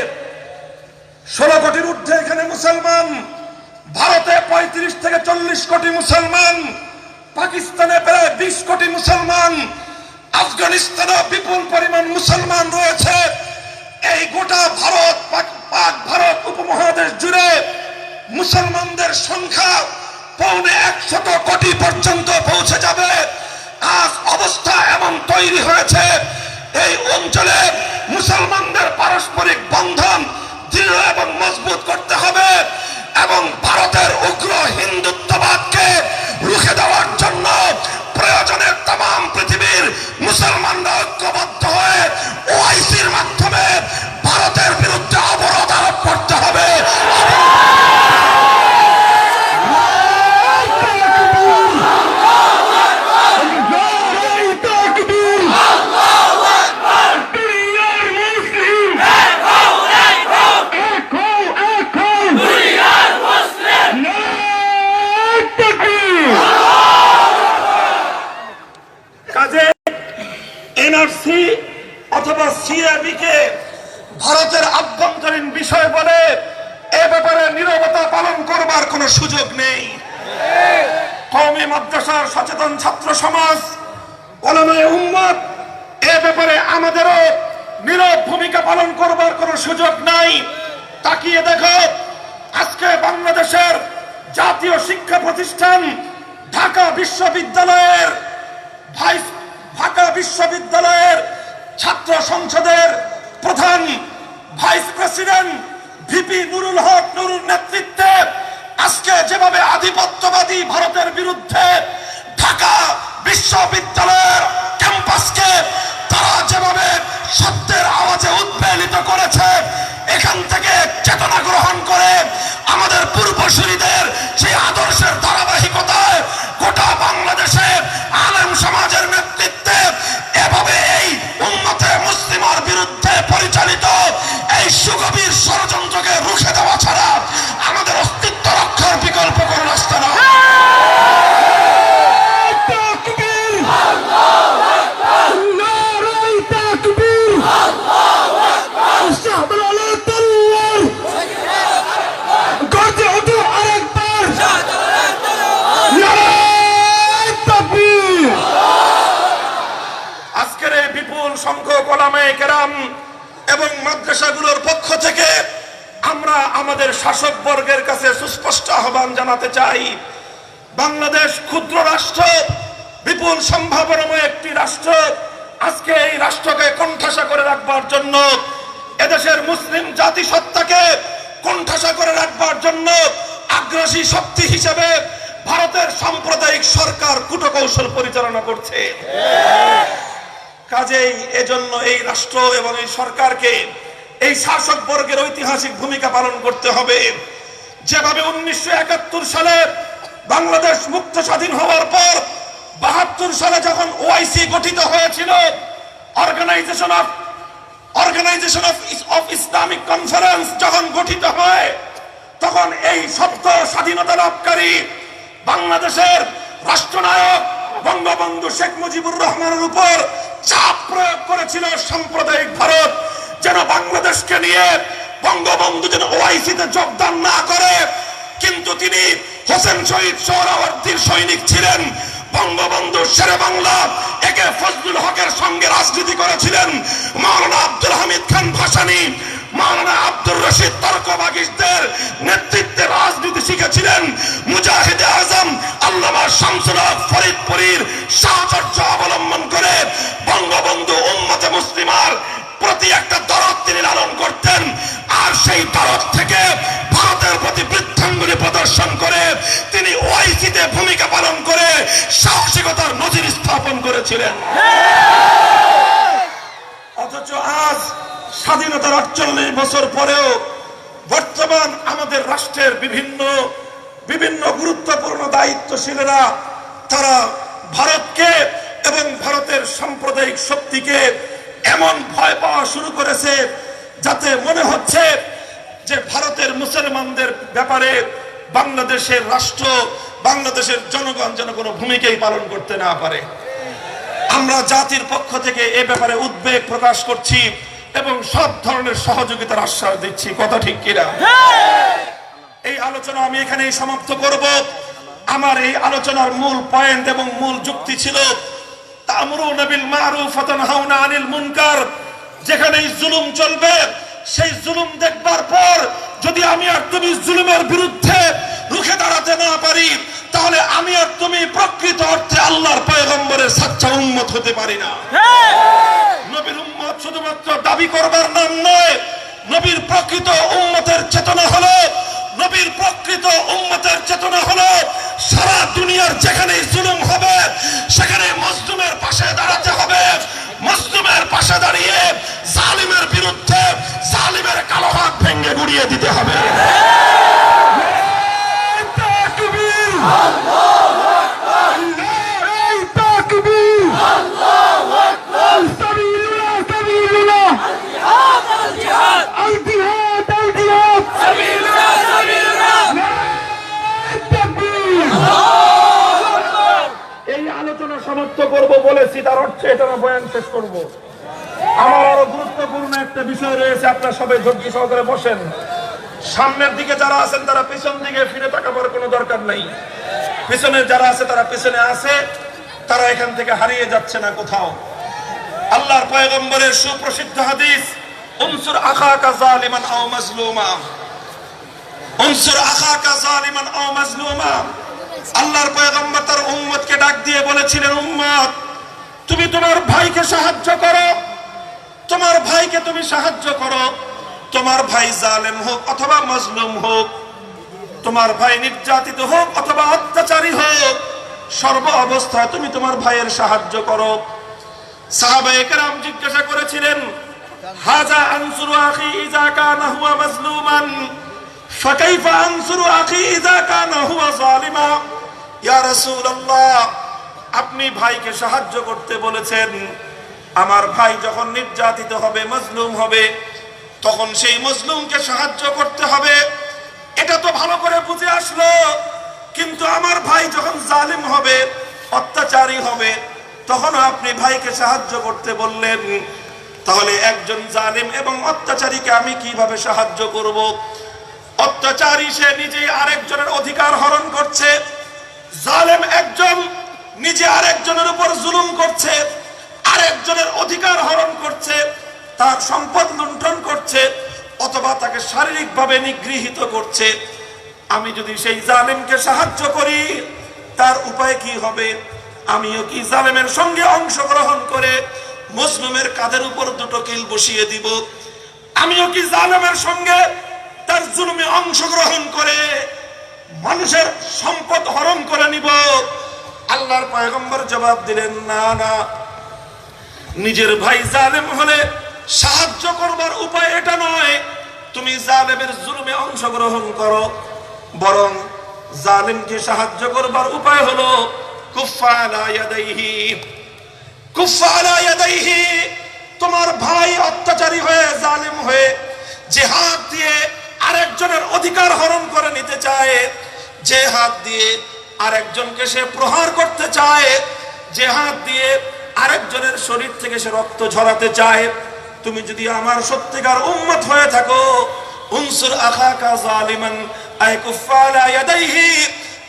16 কোটির ঊর্ধ্বে এখানে মুসলমান। ভারতে 35 থেকে 40 কোটি মুসলমান, পাকিস্তানে প্রায় 20 কোটি মুসলমান, আফগানিস্তানে বিপুল পরিমাণ মুসলমান রয়েছে। এই গোটা ভারত, পাক ভারত উপমহাদেশ জুড়ে মুসলমানদের সংখ্যা 150 কোটি পর্যন্ত পৌঁছে যাবে। আজ অবস্থা এমন তৈরি হয়েছে, এই অঞ্চলে মুসলমানদের পারস্পরিক বন্ধন দৃঢ় এবং মজবুত করতে হবে এবং ভারতের উগ্র হিন্দুত্ববাদকে রুখে দেওয়ার জন্য প্রয়োজনে তাম পৃথিবীর মুসলমানরা ঐক্যবদ্ধ হয়ে ওআইসির মাধ্যমে ভারতের বিরুদ্ধে অবরোধ আরোপ করতে হবে। এনআরসি অথবা সিএবি কে ভারতের আভ্যন্তরীণ বিষয় বলে এ ব্যাপারে নীরবতা পালন করবার কোনো সুযোগ নেই। কওমি মাদ্রাসার সচেতন ছাত্র সমাজ, ওলামায়ে উম্মত, এ ব্যাপারে আমাদেরও নীরব ভূমিকা পালন করবার কোনো সুযোগ নাই। তাকিয়ে দেখো, আজকে বাংলাদেশের জাতীয় শিক্ষা প্রতিষ্ঠান ঢাকা বিশ্ববিদ্যালয়ের ছাত্র সংসদের প্রধান ভাইস প্রেসিডেন্ট ভিপি নুরুল হক নুরুর নেতৃত্বে আজকে যেভাবে আধিপত্যবাদী ভারতের বিরুদ্ধে ঢাকা বিশ্ববিদ্যালয়ের ক্যাম্পাসকে তারা যেভাবে সত্যের আওয়াজে উদ্বেলিত করেছে, এখান থেকে চেতনা গ্রহণ করে আমাদের পূর্বসূরীদের সেই আদর্শের ধারাবাহিকতায় গোটা বাংলাদেশে আলেম সমাজের নেতৃত্বে এভাবে এই উম্মতে মুসলিমার বিরুদ্ধে পরিচালিত এই সুগভীর ষড়যন্ত্রকে রুখে দেওয়া ছাড়া আমাদের অস্তিত্ব রক্ষার বিকল্প কোনো রাস্তা নয়। আজকের এই বিপুল সংখ্যক ওলামায়ে কেরাম এবং মাদ্রাসাগুলোর পক্ষ থেকে আমরা আমাদের শাসক বর্গের কাছে সুস্পষ্ট আহ্বান জানাতে চাই, বাংলাদেশ ক্ষুদ্র রাষ্ট্র, বিপুল সম্ভাবনাময় একটি রাষ্ট্র। আজকে এই রাষ্ট্রকে কোণঠাসা করে রাখবার জন্য, এদেশের মুসলিম জাতিসত্তাকে কোণঠাসা করে রাখবার জন্য আগ্রাসী শক্তি হিসেবে ভারতের সাম্প্রদায়িক সরকার কূটকৌশল পরিচালনা করছে। কাজেই এজন্য এই রাষ্ট্র এবং এই সরকারকে, এই শাসক বর্গের ঐতিহাসিক ভূমিকা পালন করতে হবে। যেভাবে 1971 সালে বাংলাদেশ মুক্ত স্বাধীন হওয়ার পর 72 সালে যখন ওআইসি গঠিত হয়েছিল, অর্গানাইজেশন অফ ইসলামিক কনফারেন্স যখন গঠিত হয়, তখন এই সদ্য স্বাধীনতা লাভকারী বাংলাদেশের রাষ্ট্রনায়ক বঙ্গবন্ধু শেখ মুজিবুর রহমানের উপর চাপ প্রয়োগ করেছিল সাম্প্রদায়িক ভারত, যেন বাংলাদেশকে নিয়ে বঙ্গবন্ধু যেন ওআইসিতে যোগদান না করে। কিন্তু তিনি হোসেন শহীদ সোহরাওয়ার্দীর সৈনিক ছিলেন। বঙ্গবন্ধু শেরে বাংলা একে ফজলুল হকের সঙ্গে রাজনীতি করেছিলেন। মাওলানা আব্দুল হামিদ খান ভাসানী, মাওলানা আব্দুর রশিদ তর্কবাগীশদের নেতৃত্বে রাজনীতি শিখেছিলেন। মুজাহিদে আজম আল্লামা শামসুল হক ফরিদপুরীর সাহচর্য অবলম্বন করে বঙ্গবন্ধু উম্মতে মুসলিমার প্রতি একটা দরদ তিনি লালন করতেন। আর সেই দরদ থেকে ভারতের প্রতি বৃদ্ধাঙ্গুলি প্রদর্শন করে তিনি ওআইসিতে ভূমিকা পালন করে সাহসিকতার নজির স্থাপন করেছিলেন। অথচ আজ স্বাধীনতার 48 বছর পরেও বর্তমান আমাদের রাষ্ট্রের বিভিন্ন গুরুত্বপূর্ণ দায়িত্বশীলেরা তারা ভারতকে এবং ভারতের সাম্প্রদায়িক শক্তিকে এমন ভয় পাওয়া শুরু করেছে, যাতে মনে হচ্ছে যে ভারতের মুসলমানদের ব্যাপারে বাংলাদেশের রাষ্ট্র, বাংলাদেশের জনগণ যেন কোনো ভূমিকাই পালন করতে না পারে। আমরা জাতির পক্ষ থেকে এ ব্যাপারে উদ্বেগ প্রকাশ করছি এবং সব ধরনের সহযোগিতার আশ্বাস দিচ্ছি। কথা ঠিক কিনা? এই আলোচনা আমি এখানেই সমাপ্ত করব। আমার এই আলোচনার মূল পয়েন্ট এবং মূল যুক্তি ছিল তা'মুরুনা বিল মা'রুফ ওয়া তানহাউনা আনিল মুনকার। যেখানেই জুলুম চলবে, সেই জুলুম দেখবার পর যদি আমি আর তুমি জুলুমের বিরুদ্ধে রুখে দাঁড়াতে না পারি, তাহলে আমি আর তুমি প্রকৃত অর্থে আল্লাহর পয়গম্বরের সাচ্চা উম্মত হতে পারি না। নবীর উম্মত শুধুমাত্র দাবি করবার নাম নয়। নবীর প্রকৃত উম্মতের চেতনা হলো, নবীর প্রকৃত উম্মতের চেতনা হলো সারা দুনিয়ার যেখানেই জুলুম হবে সেখানে মজলুমের পাশে দাঁড়াতে হবে। মজলুমের পাশে দাঁড়িয়ে জালিমের বিরুদ্ধে জালিমের কালো হাত ভেঙে গুড়িয়ে দিতে হবে। সমাপ্ত করব বলেছি, তার অর্থ এটা না বয়ান শেষ করব। আমার আরো গুরুত্বপূর্ণ একটা বিষয় রয়েছে, আপনারা সবাই ধৈর্য সহকারে বসেন। সামনের দিকে যারা আছেন তারা পিছন দিকে ফিরে তাকাবার কোনো দরকার নাই। পিছনে যারা আছে তারা পিছনে আছে, তারা এখান থেকে হারিয়ে যাচ্ছে না কোথাও। আল্লাহর পয়গম্বরের সুপ্রসিদ্ধ হাদিস, উনসুর আখাকা যালিমান আও মাজলুমা, উনসুর আখাকা যালিমান আও মাজলুমা। আল্লাহর পয়গম্বর তার উম্মতকে ডাক দিয়ে বলেছিলেন, উম্মত তুমি তোমার ভাইকে সাহায্য করো, তোমার ভাইকে তুমি সাহায্য করো। তোমার ভাই জালেম হোক অথবা মাজলুম হোক, তোমার ভাই নির্যাতিত হোক অথবা অত্যাচারী হোক, সর্ব অবস্থায় তুমি তোমার ভাইয়ের সাহায্য করো। সাহাবায়ে কেরাম জিজ্ঞাসা করেছিলেন, হাযা আনসুরু আখি ইযা কানা হুয়া মাজলুমান ফাকাইফা আনসুরু আখি ইযা কানা হুয়া যালিমা। ইয়া রাসূলুল্লাহ, আপনি ভাইকে সাহায্য করতে বলেছেন, আমার ভাই যখন নির্যাতিত হবে, মজলুম হবে, তখন সেই মজলুমকে সাহায্য করতে হবে, এটা তো ভালো করে বুঝে আসলো। কিন্তু আমার ভাই যখন জালিম হবে, অত্যাচারী হবে, তখন আপনি ভাইকে সাহায্য করতে বললেন। তাহলে একজন জালিম এবং অত্যাচারীকে আমি কিভাবে সাহায্য করব? অত্যাচারী সে নিজে আরেকজনের অধিকার হরণ করছে, জালেম একজন নিজে আরেকজনের উপর জুলুম করছে, আরেকজনের অধিকার হরণ করছে, তার সম্পদ লুণ্ঠন করছে, অথবা তাকে শারীরিকভাবে নিগৃহীত করছে। আমি যদি সেই জালেমকে সাহায্য করি, তার উপায় কি হবে? আমিও কি জালেমের সঙ্গে অংশগ্রহণ করে মুসলিমের কাঁধের উপর দুটো কিল বসিয়ে দিব? আমিও কি জালেমের সঙ্গে তার জুলুমে অংশগ্রহণ করে মানুষের সম্পদ হরণ করে নিব? আল্লাহর পয়গম্বর জবাব দিলেন, না না, নিজের ভাই জালেম হলে সাহায্য করবার উপায় এটা নয় তুমি জালেমের জুলুমে অংশগ্রহণ করো, বরং জালেমকে সাহায্য করবার উপায় হলো কুফা আলা ইয়াদাইহি, কুফা আলা ইয়াদাইহি। তোমার ভাই অত্যাচারী হয়ে, জালেম হয়ে যে হাত দিয়ে আরেকজনের অধিকার হরণ করে নিতে চায়, যে হাত দিয়ে আরেকজনকে সে প্রহার করতে চায়, যে হাত দিয়ে আরেকজনের শরীর থেকে সে রক্ত ঝরাতে চায়, তুমি যদি আমার সত্যিকার উম্মত হয়ে থাকো, উনসুর আখাকা জালিমান আয় কুফা আলা ইয়াদাইহি,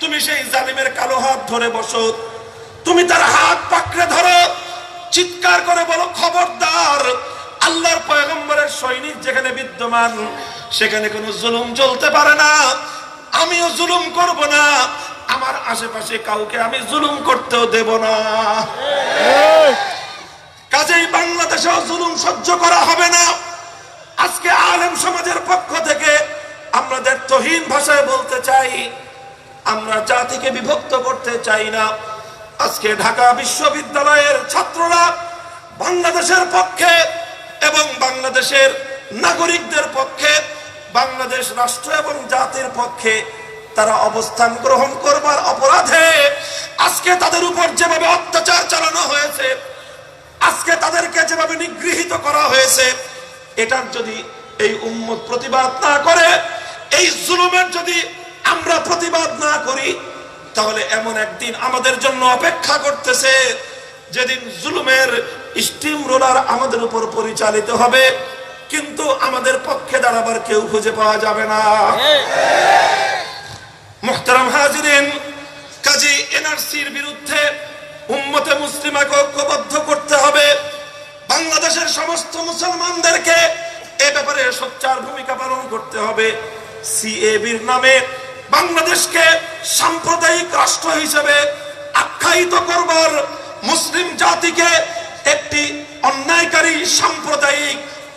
তুমি সেই জালিমের কালো হাত ধরে বসো, তুমি তার হাত পাকড়ে ধরো, চিৎকার করে বলো, খবরদার, আল্লাহর পয়গম্বরের সৈনিক যেখানে বিদ্যমান সেখানে কোনো জুলুম চলতে পারে না, আমিও জুলুম করব না, আমার আশেপাশে কাউকে আমি জুলুম করতেও দেব না। কাজেই বাংলাদেশেও জুলুম সহ্য করা হবে না। আজকে আলেম সমাজের পক্ষ থেকে আমাদের তহিন ভাষায় বলতে চাই, আমরা জাতিকে বিভক্ত করতে চাই না। আজকে ঢাকা বিশ্ববিদ্যালয়ের ছাত্ররা বাংলাদেশের পক্ষে এবং বাংলাদেশের নাগরিকদের পক্ষে, বাংলাদেশ রাষ্ট্র এবং জাতির পক্ষে তারা অবস্থান গ্রহণ করবার অপরাধে আজকে তাদের উপর যেভাবে অত্যাচার চালানো হয়েছে, আজকে তাদেরকে যেভাবে নিগৃহীত করা হয়েছে, এটার যদি এই উম্মত প্রতিবাদ না করে, এই জুলুমের যদি আমরা প্রতিবাদ না করি, তাহলে এমন একদিন আমাদের জন্য অপেক্ষা করতেছে যেদিন জুলুমের স্টিম রোলার আমাদের উপর পরিচালিত হবে, কিন্তু আমাদের পক্ষে দাঁড়াবার কেউ খুঁজে পাওয়া যাবে না। মুহতারাম হাজিরিন, কাজী এনআরসির বিরুদ্ধে উম্মতে মুসলিমাকে ঐক্যবদ্ধ করতে হবে। বাংলাদেশের সমস্ত মুসলমানদেরকে এ ব্যাপারে সোচ্চার ভূমিকা পালন করতে হবে। সিএবির নামে বাংলাদেশকে সাম্প্রদায়িক রাষ্ট্র হিসেবে আখ্যায়িত করবার, মুসলিম জাতিকে একটি অন্যায়কারী, সাম্প্রদায়িক,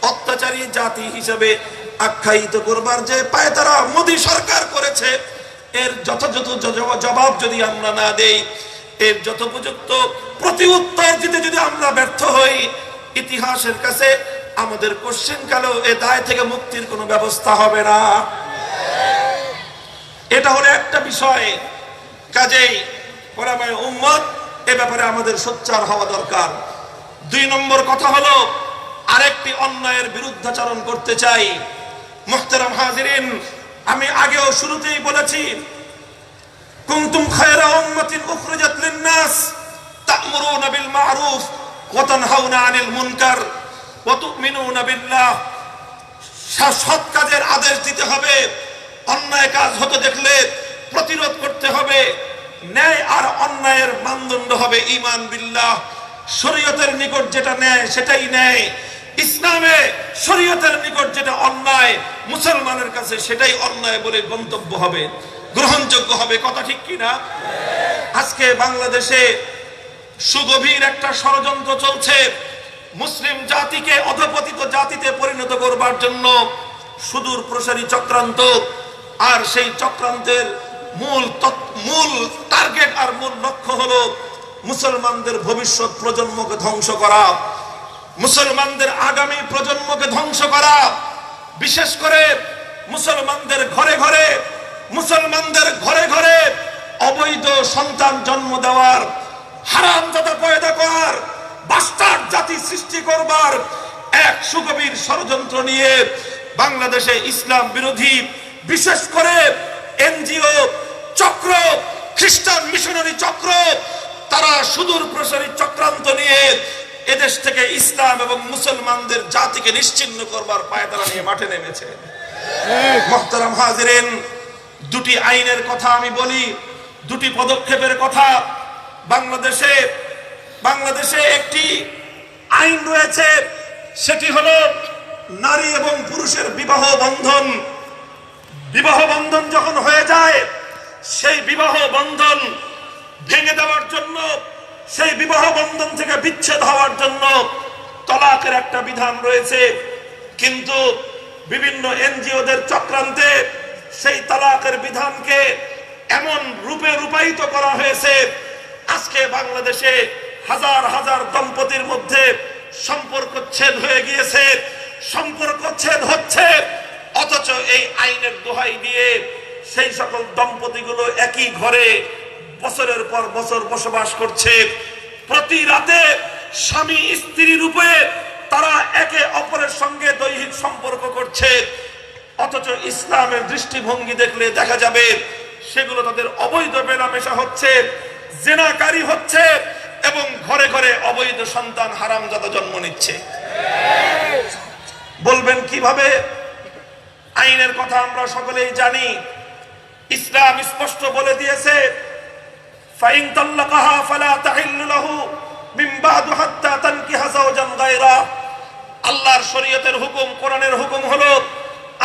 অত্যাচারী জাতি হিসেবে আখ্যায়িত করবার যে পায়তারা মোদী সরকার করেছে, এর যথাযথ জবাব যদি আমরা না দেই, এর যথোপযুক্ত প্রতি উত্তর দিতে যদি আমরা ব্যর্থ হই, ইতিহাসের কাছে আমাদের কোশ্চেন কালেও এ দায় থেকে মুক্তির কোনো ব্যবস্থা হবে না। এটা হলো একটা বিষয়। কাজেই ওলামায়ে উম্মত এ ব্যাপারে আমাদের সোচ্চার হওয়া দরকার। 2 নম্বর কথা হলো, আরেকটি অন্যায়ের বিরুদ্ধাচরণ করতে চাই। মুহতারাম হাজিরিন, আমি আগেও শুরুতেই বলেছি, কুনতুম খায়রা উম্মাতিন উখরিজাত লিন-নাস তা'মুরুনা বিল মা'রুফ ওয়া তানহাউনা আনিল মুনকার ওয়া তু'মিনুনা বিল্লাহ। সৎ কাজের আদেশ দিতে হবে, অন্যায় কাজ হতে দেখলে প্রতিরোধ করতে হবে। ন্যায় আর অন্যায়ের মানদণ্ড হবে ঈমান বিল্লাহ। শরীয়তের নিকট যেটা ন্যায় সেটাই ন্যায়, ইসলামে শরীয়তের নিকট যেটা অন্যায়, মুসলমানের কাছে সেটাই অন্যায় বলে গন্তব্য হবে, গ্রহণযোগ্য হবে। কথা ঠিক কিনা? আজকে বাংলাদেশে সুগভীর একটা ষড়যন্ত্র চলছে, মুসলিম জাতিকে অধপতিত জাতিতে পরিণত করবার জন্য সুদূর প্রসারী চক্রান্ত। আর সেই চক্রান্তের মূল টার্গেট আর মূল লক্ষ্য হলো মুসলমানদের ভবিষ্যৎ প্রজন্মকে ধ্বংস করা। মুসলমানদের আগামী প্রজন্মকে ধ্বংস করা, বিশেষ করে মুসলমানদের ঘরে ঘরে অবৈধ সন্তান জন্ম দেওয়ার, হারামজাদা পয়দা করার, বাস্টার্ড জাতি সৃষ্টি করবার এক সুগভীর ষড়যন্ত্র নিয়ে বাংলাদেশে ইসলাম বিরোধী, বিশেষ করে এনজিও চক্র, খ্রিস্টান মিশনারি চক্র, তারা সুদূর প্রসারী চক্রান্ত নিয়ে এদেশ থেকে ইসলাম এবং মুসলমানদের জাতিকে নিশ্চিহ্ন করবার পায়তারা নিয়ে মাঠে নেমেছে। মুহতারাম হাজিরিন, দুটি আইনের কথা আমি বলি, দুটি পদক্ষেপের কথা। বাংলাদেশে একটি আইন রয়েছে, সেটি হলো নারী এবং পুরুষের বিবাহ বন্ধন। বিবাহ বন্ধন যখন হয়ে যায়, সেই বিবাহ বন্ধন ভেঙে দেওয়ার জন্য, সেই বিবাহ বন্ধন থেকে বিচ্ছেদ হওয়ার জন্য তলাকের একটা বিধান রয়েছে। কিন্তু বিভিন্ন এনজিওদের চক্রান্তে সেই তালাকের বিধানকে এমন রূপে রূপায়িত করা হয়েছে, আজকে বাংলাদেশে হাজার হাজার দম্পতির মধ্যে সম্পর্ক ছেদ হয়ে গিয়েছে, সম্পর্ক ছেদ হচ্ছে, অথচ এই আইনের দোহাই দিয়ে সেই সকল দম্পতিগুলো একই ঘরে বছরের পর বছর বসবাস করছে। প্রতি রাতে স্বামী স্ত্রী রূপে তারা একে অপরের সঙ্গে দৈহিক সম্পর্ক করছে, অথচ ইসলামের দৃষ্টিভঙ্গি দেখলে দেখা যাবে সেগুলো তাদের অবৈধ মেলামেশা হচ্ছে, জেনাকারী হচ্ছে এবং ঘরে ঘরে অবৈধ সন্তান হারামজাদা জন্ম নিচ্ছে। বলবেন কিভাবে? আইনের কথা আমরা সকলেই জানি। ইসলাম স্পষ্ট বলে দিয়েছে, ফাইন তাল্লাকাহা ফালা তাহিল্লু লাহু মিন বাদু হাত্তা তানকিহা যাওজান গায়রা। আল্লাহর শরীয়তের হুকুম, কোরআনের হুকুম হলো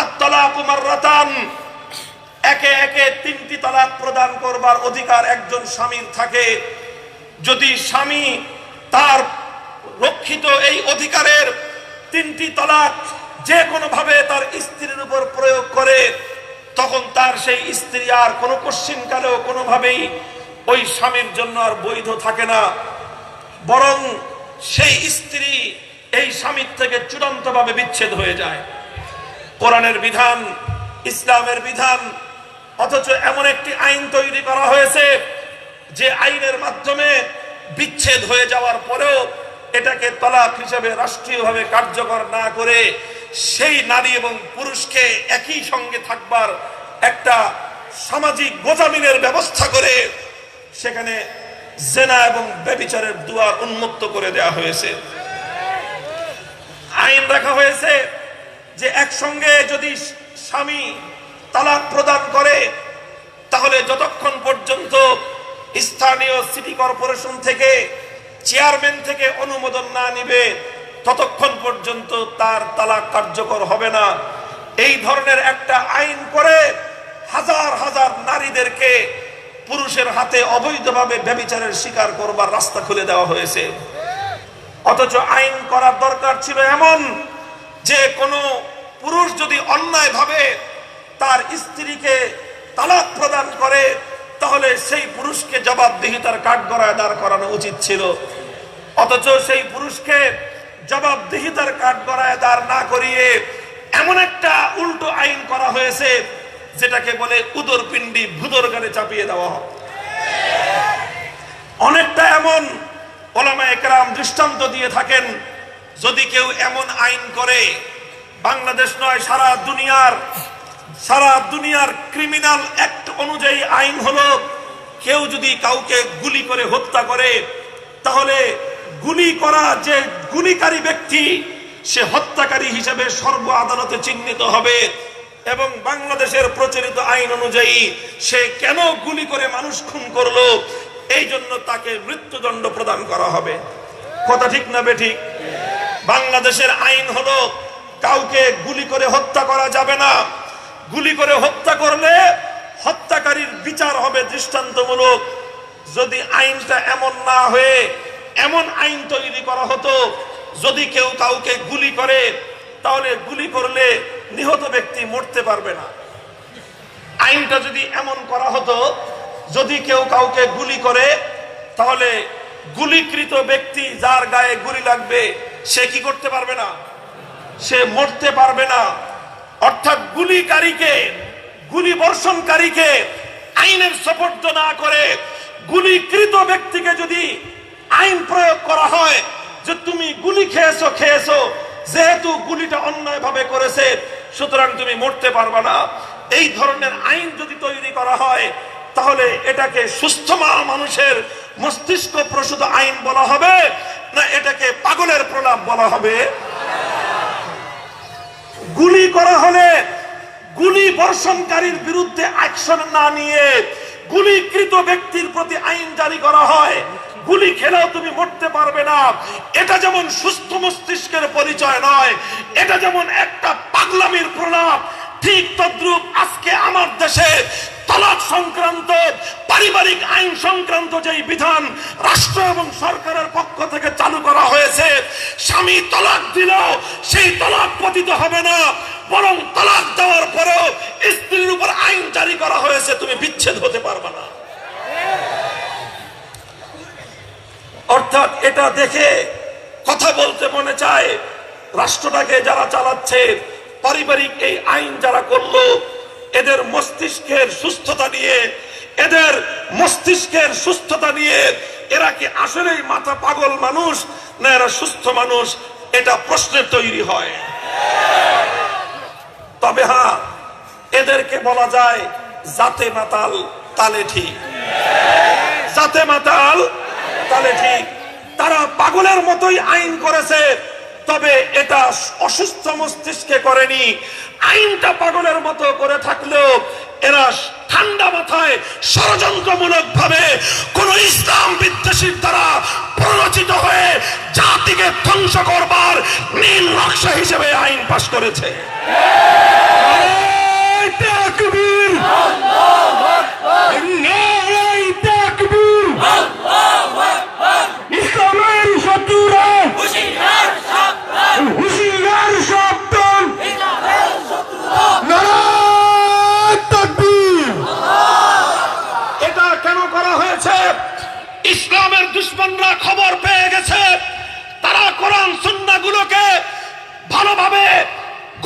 আত-তালাকু মাররাতান, একে একে 3টি তালাক প্রদান করবার অধিকার একজন স্বামীর থাকে। যদি স্বামী তার রক্ষিত এই অধিকারের 3টি তালাক যে কোনো ভাবে তার স্ত্রীর উপর প্রয়োগ করে, তখন তার সেই স্ত্রী আর কোনো কশ্চিনকালেও কোনোভাবেই ওই স্বামীর জন্য আর বৈধ থাকে না, বরং সেই স্ত্রী এই স্বামীর থেকে চূড়ান্তভাবে বিচ্ছেদ হয়ে যায়। কোরআনের বিধান, ইসলামের বিধান, অথচ এমন একটি আইন তৈরি করা হয়েছে যে আইনের মাধ্যমে বিচ্ছেদ হয়ে যাওয়ার পরেও এটাকে তালাক হিসেবে রাষ্ট্রীয়ভাবে কার্যকর না করে সেই নারী এবং পুরুষকে একই সঙ্গে থাকবার একটা সামাজিক গোজামিনের ব্যবস্থা করে সেখানে জেনা এবং ব্যভিচারের দুয়ার উন্মুক্ত করে দেওয়া হয়েছে। আইন রাখা হয়েছে যে একসঙ্গে যদি স্বামী তালাক প্রদান করে, তাহলে যতক্ষণ পর্যন্ত স্থানীয় সিটি কর্পোরেশন থেকে, চেয়ারম্যান থেকে অনুমোদন না নিবে, ততক্ষণ পর্যন্ত তার তালাক কার্যকর হবে না। এই ধরনের একটা আইন করে হাজার হাজার নারীদেরকে পুরুষের হাতে অবৈধভাবে ব্যভিচারের শিকার করবার রাস্তা খুলে দেওয়া হয়েছে। অথচ আইন করার দরকার ছিল এমন যে কোনো পুরুষ যদি অন্যায়ভাবে তার স্ত্রীকে তালাক প্রদান করে, তাহলে সেই পুরুষকে জবাবদিহিতার কাঠগড়ায় দাঁড় করানো উচিত ছিল। অথচ সেই পুরুষকে জবাবদিহিতার কাঠগড়ায় দাঁড় না করিয়ে এমন একটা উল্টো আইন করা হয়েছে যেটাকে বলে উদরপিণ্ডি ভুদর গানে চাপিয়ে দেওয়া হয়। অনেকটা এমন ওলামায়ে কেরাম দৃষ্টান্ত দিয়ে থাকেন, যদি কেউ এমন আইন করে, বাংলাদেশ নয় সারা দুনিয়ার ক্রিমিনাল অ্যাক্ট অনুযায়ী আইন হলো, কেউ যদি কাউকে গুলি করে হত্যা করে, তাহলে গুলি করা যে গুলিকারী ব্যক্তি সে হত্যাকারী হিসেবে সর্ব আদালতে চিহ্নিত হবে এবং বাংলাদেশের প্রচলিত আইন অনুযায়ী সে কেন গুলি করে মানুষ খুন করলো এই জন্য তাকে মৃত্যুদণ্ড প্রদান করা হবে। কথা ঠিক না বেঠিক? বাংলাদেশের আইন হলো কাউকে গুলি করে হত্যা করা যাবে না। গুলি করে হত্যা করলে হত্যাকারীর বিচার হবে দৃষ্টান্তমূলক। যদি আইনটা এমন না হয়ে এমন আইন তৈরি করা হতো, যদি কেউ কাউকে গুলি করে তাহলে গুলি করলে নিহত ব্যক্তি মরতে পারবে না। আইনটা যদি এমন করা হতো, যদি কেউ কাউকে গুলি করে তাহলে গুলিকৃত ব্যক্তি যার গায়ে গুলি লাগবে সে কি করতে পারবে না? সে মরতে পারবে না। অর্থাৎ গুলিকারীকে, গুলি বর্ষণকারীকে আইনের সুপর্দ না করে গুলিকৃত ব্যক্তিকে যদি আইন প্রয়োগ করা হয় যে তুমি গুলি খেয়েছো, যেহেতু গুলিটা অন্যায়ভাবে করেছে সুতরাং তুমি মরতে পারবে না, এই ধরনের আইন যদি তৈরি করা হয় তাহলে এটাকে সুস্থ মানুষের মস্তিষ্ক প্রসূত আইন বলা হবে না এটাকে পাগলের প্রলাপ বলা হবে? গুলি করা হলে গুলি বর্ষণকারীর বিরুদ্ধে অ্যাকশন না নিয়ে গুলিকৃত ব্যক্তির প্রতি আইন জারি করা হয়, গুলি খেলেও তুমি মরতে পারবে না, এটা যেমন সুস্থ মস্তিষ্কের পরিচয় নয়, এটা যেমন একটা পাগলামির প্রলাপ, ঠিক তদ্রূপ আজকে আমার দেশে তালাক সংক্রান্ত, পারিবারিক আইন সংক্রান্ত যেই বিধান রাষ্ট্র এবং সরকারের পক্ষ থেকে চালু করা হয়েছে, স্বামী তালাক দিলেও সেই তালাক পতিত হবে না, বরং তালাক দেওয়ার পরেও স্ত্রীর উপর আইন জারি করা হয়েছে তুমি বিচ্ছেদ হতে পারবে না। অর্থাৎ এটা দেখে কথা বলতে মনে চায় রাষ্ট্রটাকে যারা চালাচ্ছে, পারিবারিক এই আইন যারা করলো, এদের মস্তিষ্কের সুস্থতা নিয়ে, এদের মস্তিষ্কের সুস্থতা নিয়ে এরা কি আসলেই মাথা পাগল মানুষ না এরা সুস্থ মানুষ, এটা প্রশ্নের তৈরি হয়। তবে হ্যাঁ, এদেরকে বলা যায় জাতে মাতাল তালে ঠিক, জাতে মাতাল তালে ঠিক। তারা পাগলের মতোই আইন করেছে, তবে এটা অসুস্থ মস্তিষ্কে করেনি। আইনটা পাগলের মতো করে থাকলেও এরা ঠান্ডা মাথায় ষড়যন্ত্রমূলক ভাবে কোন ইসলাম বিদ্বেষীর দ্বারা প্ররোচিত হয়ে জাতিকে ধ্বংস করবার নীল নকশা হিসেবে আইন পাশ করেছে। ইসলামের শত্রুরা হুশিয়ার শব্দ, এটা কেন করা হয়েছে? ইসলামের দুশমনরা খবর পেয়ে গেছে, তারা কোরআন সুন্নাহগুলোকে ভালোভাবে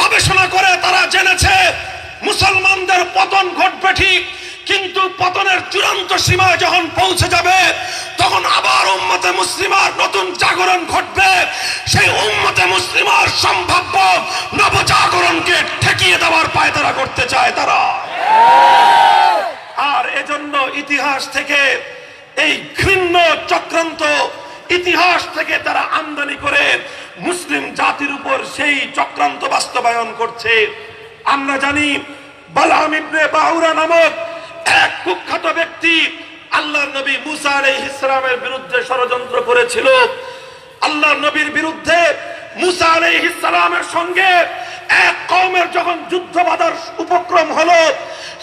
গবেষণা করে তারা জেনেছে মুসলমানদের পতন ঘটবে ঠিক, কিন্তু পতনের চূড়ান্ত সীমায় যখন পৌঁছে যাবে তখন আবার উম্মতে মুসলিমার নতুন জাগরণ ঘটবে। সেই উম্মতে মুসলিমার সম্ভাব্য নবজাগরণকে ঠেকিয়ে দেওয়ার পায়তারা করতে চায় তারা। আর এজন্য ইতিহাস থেকে এই ঘৃণ্য চক্রান্ত, ইতিহাস থেকে তারা আমদানি করে মুসলিম জাতির উপর সেই চক্রান্ত বাস্তবায়ন করছে। আমরা জানি বালাম ইবনে বাউরা নামক এক কুখ্যাত ব্যক্তি আল্লাহর নবী মুসা আলাইহিস সালামের বিরুদ্ধে ষড়যন্ত্র করেছিল। আল্লাহর নবীর বিরুদ্ধে মুসা আলাইহিস সালামের সঙ্গে এক কওমের যখন যুদ্ধ বাঁধার উপক্রম হলো,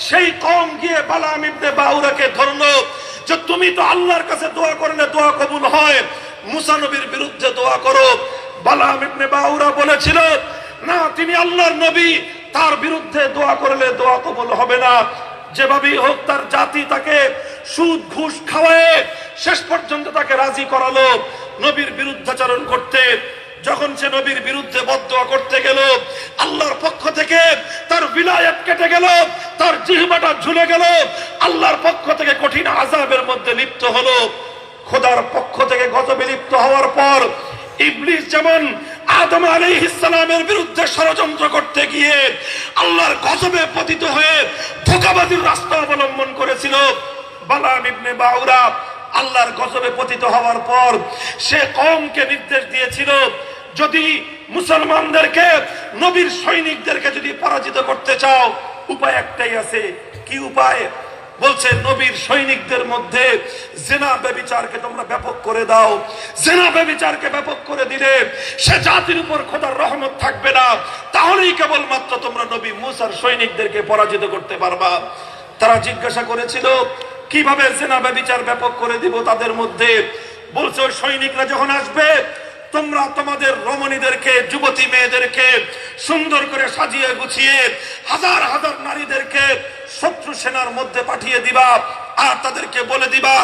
সেই কওম গিয়ে বালাম ইবনে বাউরাকে ধরলো যে তুমি তো আল্লাহর কাছে দোয়া করলে দোয়া কবুল হয়, মুসা নবীর বিরুদ্ধে দোয়া করো। বালাম ইবনে বাউরা বলেছিল না, তিনি আল্লাহর নবী, তার বিরুদ্ধে দোয়া করলে দোয়া কবুল হবে না। যেভাবেই হোক তার জাতি তাকে সুদ ঘুষ খাওয়ায় শেষ পর্যন্ত তাকে রাজি করালো নবীর বিরুদ্ধাচরণ করতে। যখন সে নবীর বিরুদ্ধে বদদোয়া করতে গেল, আল্লাহর পক্ষ থেকে তার বিলায়াত কেটে গেল, তার জিহ্বাটা ঝুলে গেল, আল্লাহর পক্ষ থেকে কঠিন আযাবের মধ্যে লিপ্ত হলো। খোদার পক্ষ থেকে গজবে লিপ্ত হওয়ার পর ইবলিস যেমন আদম আলাইহিস সালামের বিরুদ্ধে ষড়যন্ত্র করতে গিয়ে আল্লাহর গজবে পতিত হয়ে ধোঁকাবাজির রাস্তা অবলম্বন করেছিল, বালাম ইবনে বাউরা আল্লাহর গজবে পতিত হওয়ার পর সে কওমকে নির্দেশ দিয়েছিল, যদি মুসলমানদেরকে, নবীর সৈনিকদেরকে যদি পরাজিত করতে চাও উপায় একটাই আছে। কি উপায়? বলছে নবীর সৈনিকদের মধ্যে জিনা ব্যভিচারকে তোমরা ব্যাপক করে দাও। জিনা ব্যভিচারকে ব্যাপক করে দিলে সে জাতির উপর খোদার রহমত থাকবে না, তাহলেই কেবলমাত্র তোমরা নবী মুসার সৈনিকদেরকে পরাজিত করতে পারবা। তারা জিজ্ঞাসা করেছিল কিভাবে জিনা ব্যভিচার ব্যাপক করে দিব তাদের মধ্যে। বলছে ওই সৈনিকরা যখন আসবে তোমরা তোমাদের রমণীদেরকে, যুবতী মেয়েদেরকে সুন্দর করে সাজিয়ে গুছিয়ে হাজার হাজার নারীদেরকে শত্রু সেনার মধ্যে পাঠিয়ে দিবা, আর তাদেরকে বলে দিবা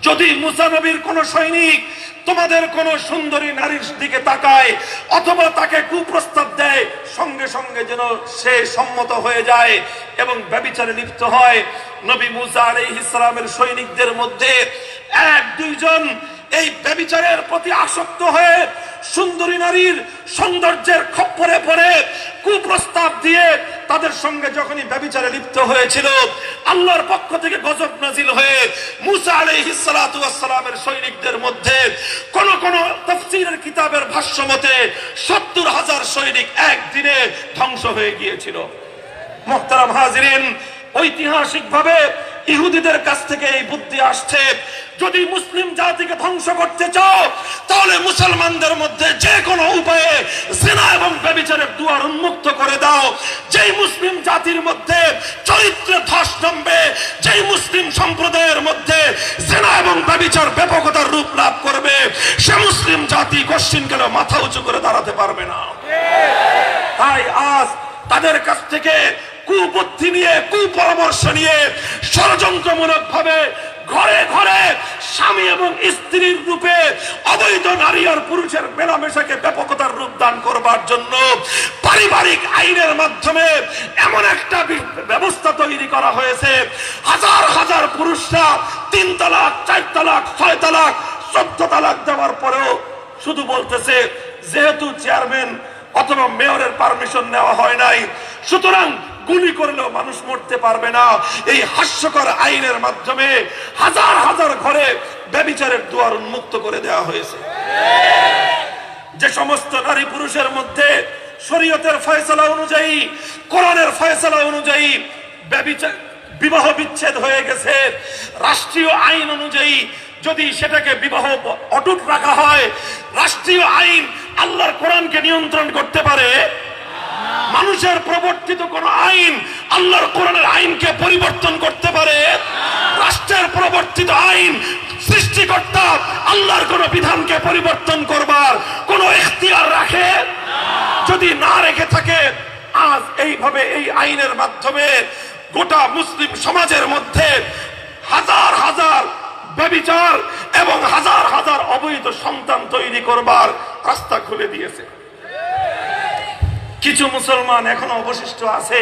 যদি মুসা নবীর কোন সৈনিক তোমাদের কোন সুন্দরী নারীর দিকে তাকায় অথবা তাকে কুপ্রস্তাব দেয়, সঙ্গে সঙ্গে যেন সে সম্মত হয়ে যায় এবং ব্যভিচারে লিপ্ত হয়। নবী মুসা আলাইহিস সালামের সৈনিকদের মধ্যে এক দুইজন এই ব্যভিচারের প্রতি আসক্ত হয়ে সুন্দরী নারীর সৌন্দর্যের খপ্পরে পড়ে কুপ্রস্তাব দিয়ে তাদের সঙ্গে যখনই ব্যভিচারে লিপ্ত হয়েছিল, আল্লাহর পক্ষ থেকে গজব নাজিল হয়ে মুসা আলাইহিস সালাতু ওয়াস সালামের সৈনিকদের মধ্যে কোন কোন তাফসীরের কিতাবের ভাষ্য মতে ৭০,০০০ সৈনিক একদিনে ধ্বংস হয়ে গিয়েছিল। মুহতারাম হাজিরিন, ঐতিহাসিকভাবে ইহুদিদের কাছ থেকে এই বুদ্ধি আসছে, যদি মুসলিম জাতিকে ধ্বংস করতে চাও তাহলে মুসলমানদের মধ্যে যে কোনো উপায়ে জিনা এবং ব্যভিচারের দুয়ার উন্মুক্ত করে দাও। যেই মুসলিম জাতির মধ্যে চরিত্রে ধস নামবে, যেই মুসলিম সম্প্রদায়ের মধ্যে জিনা এবং ব্যভিচার ব্যাপকতার রূপ লাভ করবে, সে মুসলিম জাতি কশ্চিনকালে মাথা উঁচু করে দাঁড়াতে পারবে না। তাই আজ তাদের কাছ থেকে কুবুদ্ধি নিয়ে, কুপরামর্শ নিয়ে ষড়যন্ত্রমূলক ভাবে ঘরে ঘরে স্বামী এবং স্ত্রীর রূপে অবৈধ নারী আর পুরুষের মেলামেশাকে ব্যাপকতার রূপ দান করবার জন্য পারিবারিক আইনের মাধ্যমে এমন একটা ব্যবস্থা তৈরি করা হয়েছে, হাজার হাজার পুরুষরা ৩ তালাক, ৪ তালাক, ৬ তালাক, ১৪ তালাক দেওয়ার পরেও শুধু বলতেছে যেহেতু চেয়ারম্যান অথবা মেয়রের পারমিশন নেওয়া হয় নাই, সুতরাং গুলি করলেও মানুষ মরতে পারবে না। এই হাস্যকর আইনের মাধ্যমে হাজার হাজার ঘরে ব্যভিচারের দুয়ার উন্মুক্ত করে দেওয়া হয়েছে। যে সমস্ত নারী পুরুষের মধ্যে শরীয়তের ফয়সালা অনুযায়ী, কোরআনের ফয়সালা অনুযায়ী বিবাহ বিচ্ছেদ হয়ে গেছে, রাষ্ট্রীয় আইন অনুযায়ী যদি সেটাকে বিবাহ অটুট রাখা হয়, রাষ্ট্রীয় আইন আল্লাহর কোরআনকে নিয়ন্ত্রণ করতে পারে? মানুষের প্রবর্তিত কোন আইন আল্লাহর কোরআনের আইনকে পরিবর্তন করতে পারে? রাষ্ট্রের প্রবর্তিত আইন সৃষ্টিকর্তা আল্লাহর কোন বিধানকে পরিবর্তন করবার কোন ইখতিয়ার রাখে? যদি না রেখে থাকে, আজ এইভাবে এই আইনের মাধ্যমে গোটা মুসলিম সমাজের মধ্যে হাজার হাজার ব্যভিচার এবং হাজার হাজার অবৈধ সন্তান তৈরি করবার রাস্তা খুলে দিয়েছে। কিছু মুসলমান এখনো অবশিষ্ট আছে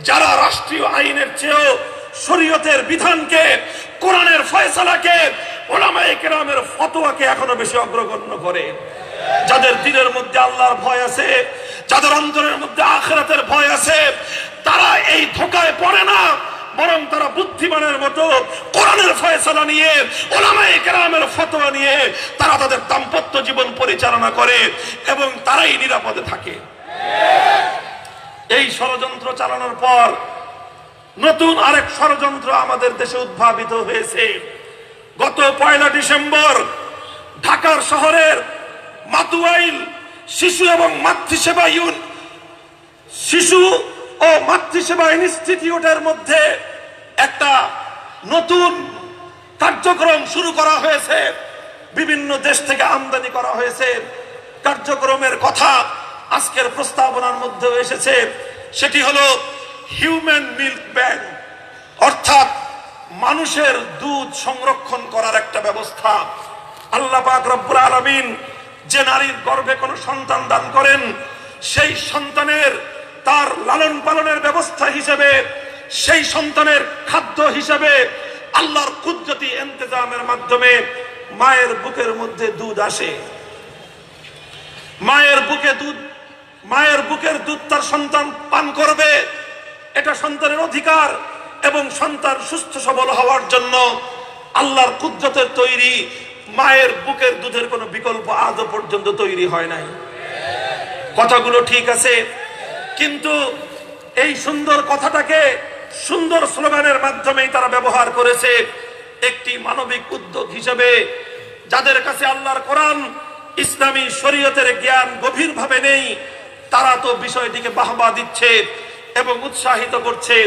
যারা রাষ্ট্রীয় আইনের চেয়েও শরীয়তের বিধানকে, কোরআনের ফয়সালাকে, উলামায়ে কেরামের ফতোয়াকে এখনো বেশি অগ্রগণ্য করে। যাদের দিলের মধ্যে আল্লাহর ভয় আছে, যাদের অন্তরের মধ্যে আখিরাতের ভয় আছে, তারা এই ধোঁকায় পড়ে না, বরং তারা বুদ্ধিমানের মতো কোরআনের ফয়সালা নিয়ে, উলামায়ে কেরামের ফতোয়া নিয়ে তারা তাদের দাম্পত্য জীবন পরিচালনা করে এবং তারাই নিরাপদে থাকে। এই ষড়যন্ত্র চালানোর পর নতুন আরেক ষড়যন্ত্র আমাদের দেশে উদ্ভাবিত হয়েছে। গত ১ ডিসেম্বর ঢাকার শহরের মাতুয়াইল শিশু ও মাতৃসেবা ইনস্টিটিউটের মধ্যে একটা নতুন কার্যক্রম শুরু করা হয়েছে। বিভিন্ন দেশ থেকে আমদানি করা হয়েছে। কার্যক্রমের কথা আজকের প্রস্তাবনার মধ্যে এসেছে, সেটি হলো হিউম্যান মিল্ক ব্যাংক, অর্থাৎ মানুষের দুধ সংরক্ষণ করার একটা ব্যবস্থা। আল্লাহ পাক রব্বুল আলামিন যে নারীর গর্ভে কোনো সন্তান দান করেন, সেই সন্তানের তার লালন পালনের ব্যবস্থা হিসেবে, সেই সন্তানের খাদ্য হিসেবে আল্লাহর কুদরতি ইন্তজামের মাধ্যমে মায়ের বুকের মধ্যে দুধ আসে। মায়ের বুকের দুধ তার সন্তান পান করবে, এটা সন্তানের অধিকার এবং সন্তান সুস্থ সবল হওয়ার জন্য আল্লাহর কুদরতের তৈরি মায়ের বুকের দুধের কোনো বিকল্প আজও পর্যন্ত তৈরি হয় নাই। কথাগুলো ঠিক আছে, কিন্তু এই সুন্দর কথাটাকে সুন্দর স্লোগানের মাধ্যমেই তারা ব্যবহার করেছে একটি মানবিক উদ্যোগ হিসেবে। যাদের কাছে আল্লাহর কোরআন, ইসলামী শরীয়তের জ্ঞান গভীরভাবে নেই, তারা তো বিষয়টিকে বাহবা দিচ্ছে এবং উৎসাহিত করছে।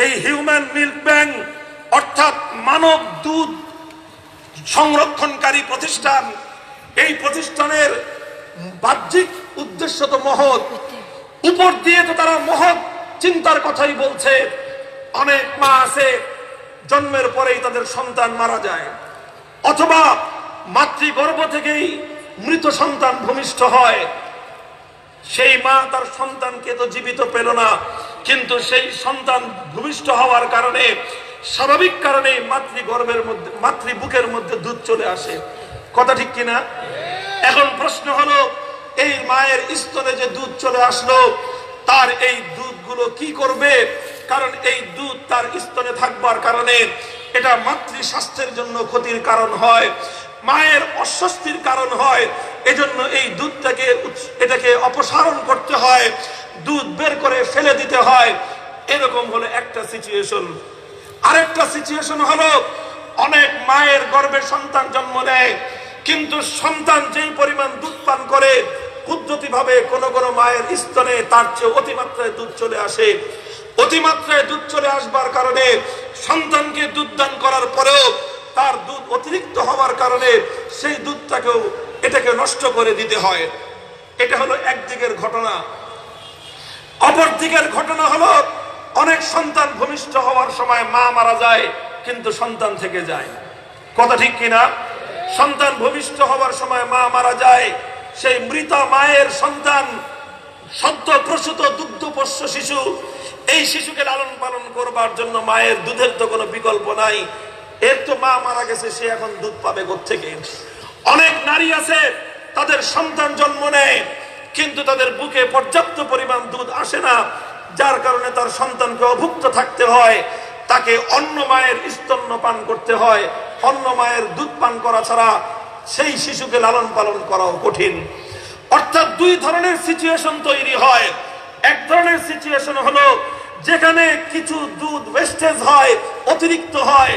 এই হিউম্যান মিল্ক ব্যাংক অর্থাৎ মানব দুধ সংরক্ষণকারী প্রতিষ্ঠান, এই প্রতিষ্ঠানের বাহ্যিক উদ্দেশ্য তো মহৎ, উপর দিয়ে তো তারা মহৎ চিন্তার কথাই বলছে। অনেক মা আছে জন্মের পরেই তাদের সন্তান মারা যায়, অথবা মাতৃগর্ভ থেকেই মৃত সন্তান ভূমিষ্ঠ হয়। সেই মা তার সন্তানকে তো জীবিত পেল না, কিন্তু সেই সন্তান ভূমিষ্ঠ হওয়ার কারণে স্বাভাবিক কারণে মাতৃগর্ভের মধ্যে মাতৃবুকের মধ্যে দুধ চলে আসে। কথা ঠিক কিনা? এখন প্রশ্ন হলো, এই মায়ের স্তনে যে দুধ চলে আসলো, তার এই দুধগুলো কি করবে? কারণ এই দুধ তার স্তনে থাকবার কারণে এটা মাতৃ স্বাস্থ্যের জন্য ক্ষতির কারণ হয়, মায়ের অস্বস্তির কারণ হয়। এজন্য এই দুধটাকে এটাকে অপসারণ করতে হয়, দুধ বের করে ফেলে দিতে হয়। এরকম হলো একটা সিচুয়েশন। আরেকটা সিচুয়েশন হলো, অনেক মায়ের গর্ভে সন্তান জন্ম নেয়, কিন্তু সন্তান যেই পরিমাণ দুধ পান করে কুদরতি ভাবে কোন কোন মায়ের স্তনে তার চেয়ে অতিমাত্রায় দুধ চলে আসে। অতিমাত্রায় দুধ চলে আসবার কারণে সন্তানকে দুধ দান করার পরেও তার দুধ অতিরিক্ত হওয়ার কারণে সেই দুধটাকেও এটাকে নষ্ট করে দিতে হয়। এটা হলো একদিকের ঘটনা। অপর দিকের ঘটনা হলো, অনেক সন্তান ভূমিষ্ঠ হওয়ার সময় মা মারা যায় কিন্তু সন্তান থেকে যায়। কথা ঠিক কিনা? সন্তান ভূমিষ্ঠ হওয়ার সময় মা মারা যায়, সেই মৃত মায়ের সন্তান সদ্য প্রসূত দুগ্ধপোষ্য শিশু, এই শিশুকে লালন পালন করবার জন্য মায়ের দুধের তো কোনো বিকল্প নাই। এর তো মা মারা গেছে, সে এখন দুধ পাবে কোত্থেকে? অনেক নারী আছে তাদের সন্তান জন্ম নেয় কিন্তু তাদের বুকে পর্যাপ্ত পরিমাণ দুধ আসে না, যার কারণে তার সন্তানকে অভুক্ত থাকতে হয়, তাকে অন্য মায়ের স্তন্য পান করতে হয়। অন্য মায়ের দুধ পান করা ছাড়া সেই শিশুকে লালন পালন করাও কঠিন। অর্থাৎ দুই ধরনের সিচুয়েশন তৈরি হয়। এক ধরনের সিচুয়েশন হলো যেখানে কিছু দুধ ওয়েস্টেজ হয়, অতিরিক্ত হয়।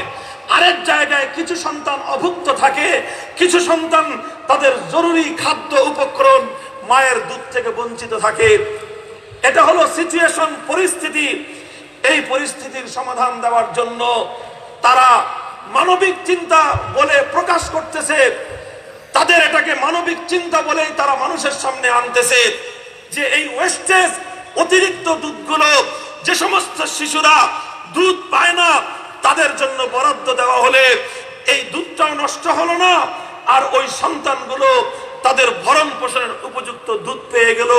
আরেক জায়গায় কিছু সন্তান অভুক্ত থাকে, কিছু সন্তান তাদের জরুরি খাদ্য উপকরণ মায়ের দুধ থেকে বঞ্চিত থাকে। এটা হলো সিচুয়েশন, পরিস্থিতি। এই পরিস্থিতির সমাধান দেওয়ার জন্য তারা মানবিক চিন্তা বলে প্রকাশ করতেছে, তাদের এটাকে মানবিক চিন্তা বলেই তারা মানুষের সামনে আনতেছে যে এই ওয়েস্টেজ অতিরিক্ত দুধগুলো যে সমস্ত শিশুরা দুধ পায় না তাদের জন্য বরাদ্দ দেওয়া হলে এই দুধটাও নষ্ট হলো না, আর ওই সন্তানগুলো তাদের ভরণ পোষণের উপযুক্ত দুধ পেয়ে গেল,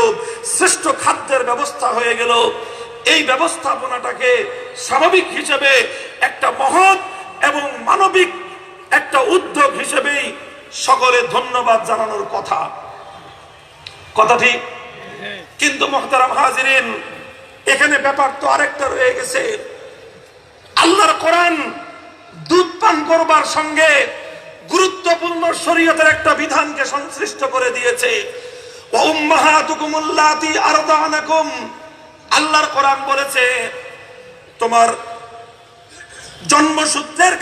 শ্রেষ্ঠ খাদ্যের ব্যবস্থা হয়ে গেল। এই ব্যবস্থাপনাটাকে স্বাভাবিক হিসেবে একটা মহৎ এবং মানবিক একটা উদ্যোগ হিসেবেই সকলে ধন্যবাদ জানানোর কথা। কথা ঠিক? কিন্তু মুহতারাম হাজিরিন, এখানে ব্যাপার তো আরেকটা রয়ে গেছে। আল্লাহর কোরআন দুধ পান করবার সঙ্গে গুরুত্বপূর্ণ শরীয়তের একটা বিধানকে সংশ্লিষ্ট করে দিয়েছে। ওয়া উম্মাহাতুকুম আল্লাতী আরদানাকুম, আল্লাহর কোরআন বলেছে তোমার জন্মসূত্রের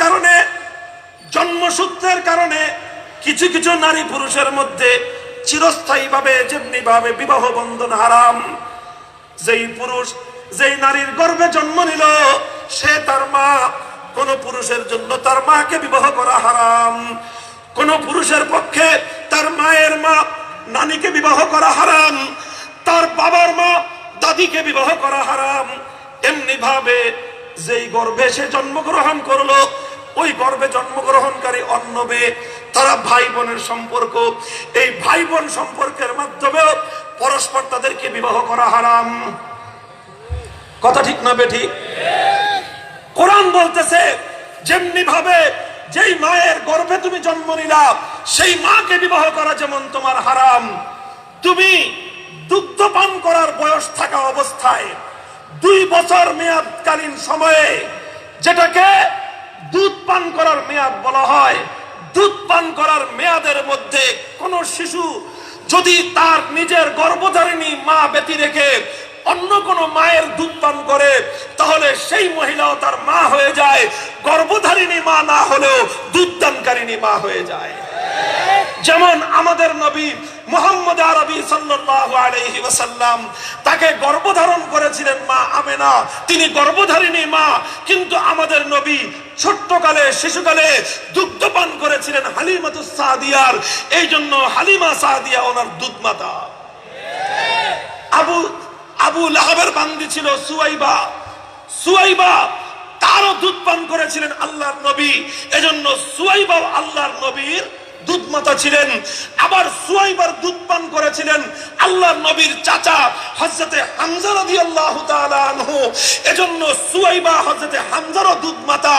কারণে কিছু কিছু নারী পুরুষের মধ্যে চিরস্থায়ী ভাবে যেমনি ভাবে বিবাহ বন্ধন হারাম। যেই নারীর গর্ভে জন্ম নিল সে তার মা, কোন পুরুষের জন্য তার মাকে বিবাহ করা হারাম। কোন পুরুষের পক্ষে তার মায়ের মা নানীকে বিবাহ করা হারাম, তার বাবার মা দাদিকে বিবাহ করা হারাম। এমনি ভাবে যেই গর্ভে সে জন্মগ্রহণ করলো, ওই গর্ভে জন্মগ্রহণকারী অন্য মেয়ে, তারা ভাই বোনের সম্পর্ক, এই ভাই বোন সম্পর্কের মাধ্যমেও পরস্পর তাদেরকে বিবাহ করা হারাম। কথা ঠিক না বেঠিক? কোরআন বলতেছে যেমনি ভাবে যেই মায়ের গর্ভে তুমি জন্ম নিলা সেই মাকে বিবাহ করা যেমন তোমার হারাম, তুমি দুগ্ধ পান করার বয়স থাকা অবস্থায় 2 বছর মেয়াদকালীন সময়ে, যেটাকে দুধ পান করার মেয়াদ বলা হয়, দুধ পান করার মেয়াদের মধ্যে কোন শিশু যদি তার নিজের গর্ভধারিণী মা ব্যতী রেখে অন্য কোন মায়ের দুধ পান করে তাহলে সেই মহিলাও তার মা হয়ে যায়, গর্ভধারিণী মা না হলেও দুধদানকারিণী মা হয়ে যায়। যেমন আমাদের নবী মুহাম্মদ আরবি সাল্লাল্লাহু আলাইহি ওয়াসাল্লাম, তাকে গর্ভধারণ করেছিলেন মা আমেনা, তিনি গর্ভধারিণী মা, কিন্তু আমাদের নবী ছোট্টকালে শিশুকালে দুগ্ধপান করেছিলেন হালিমাতুস সাদিয়ার, এই জন্য হালিমা সাদিয়া ওনার দুধ মাতা। আবু লাহাবের বান্দি ছিল সুয়াইবা, তার আরো দুধ পান করেছিলেন আল্লাহর নবী, এজন্য সুয়াইবা আল্লাহর নবীর দুধ মাতা ছিলেন। আবার সুয়াইবার দুধ পান করেছিলেন আল্লাহর নবীর চাচা হযরতে হামজা রাদিয়াল্লাহু তাআলা আনহু, এজন্য সুয়াইবা হযরতে হামজারও দুধ মাতা।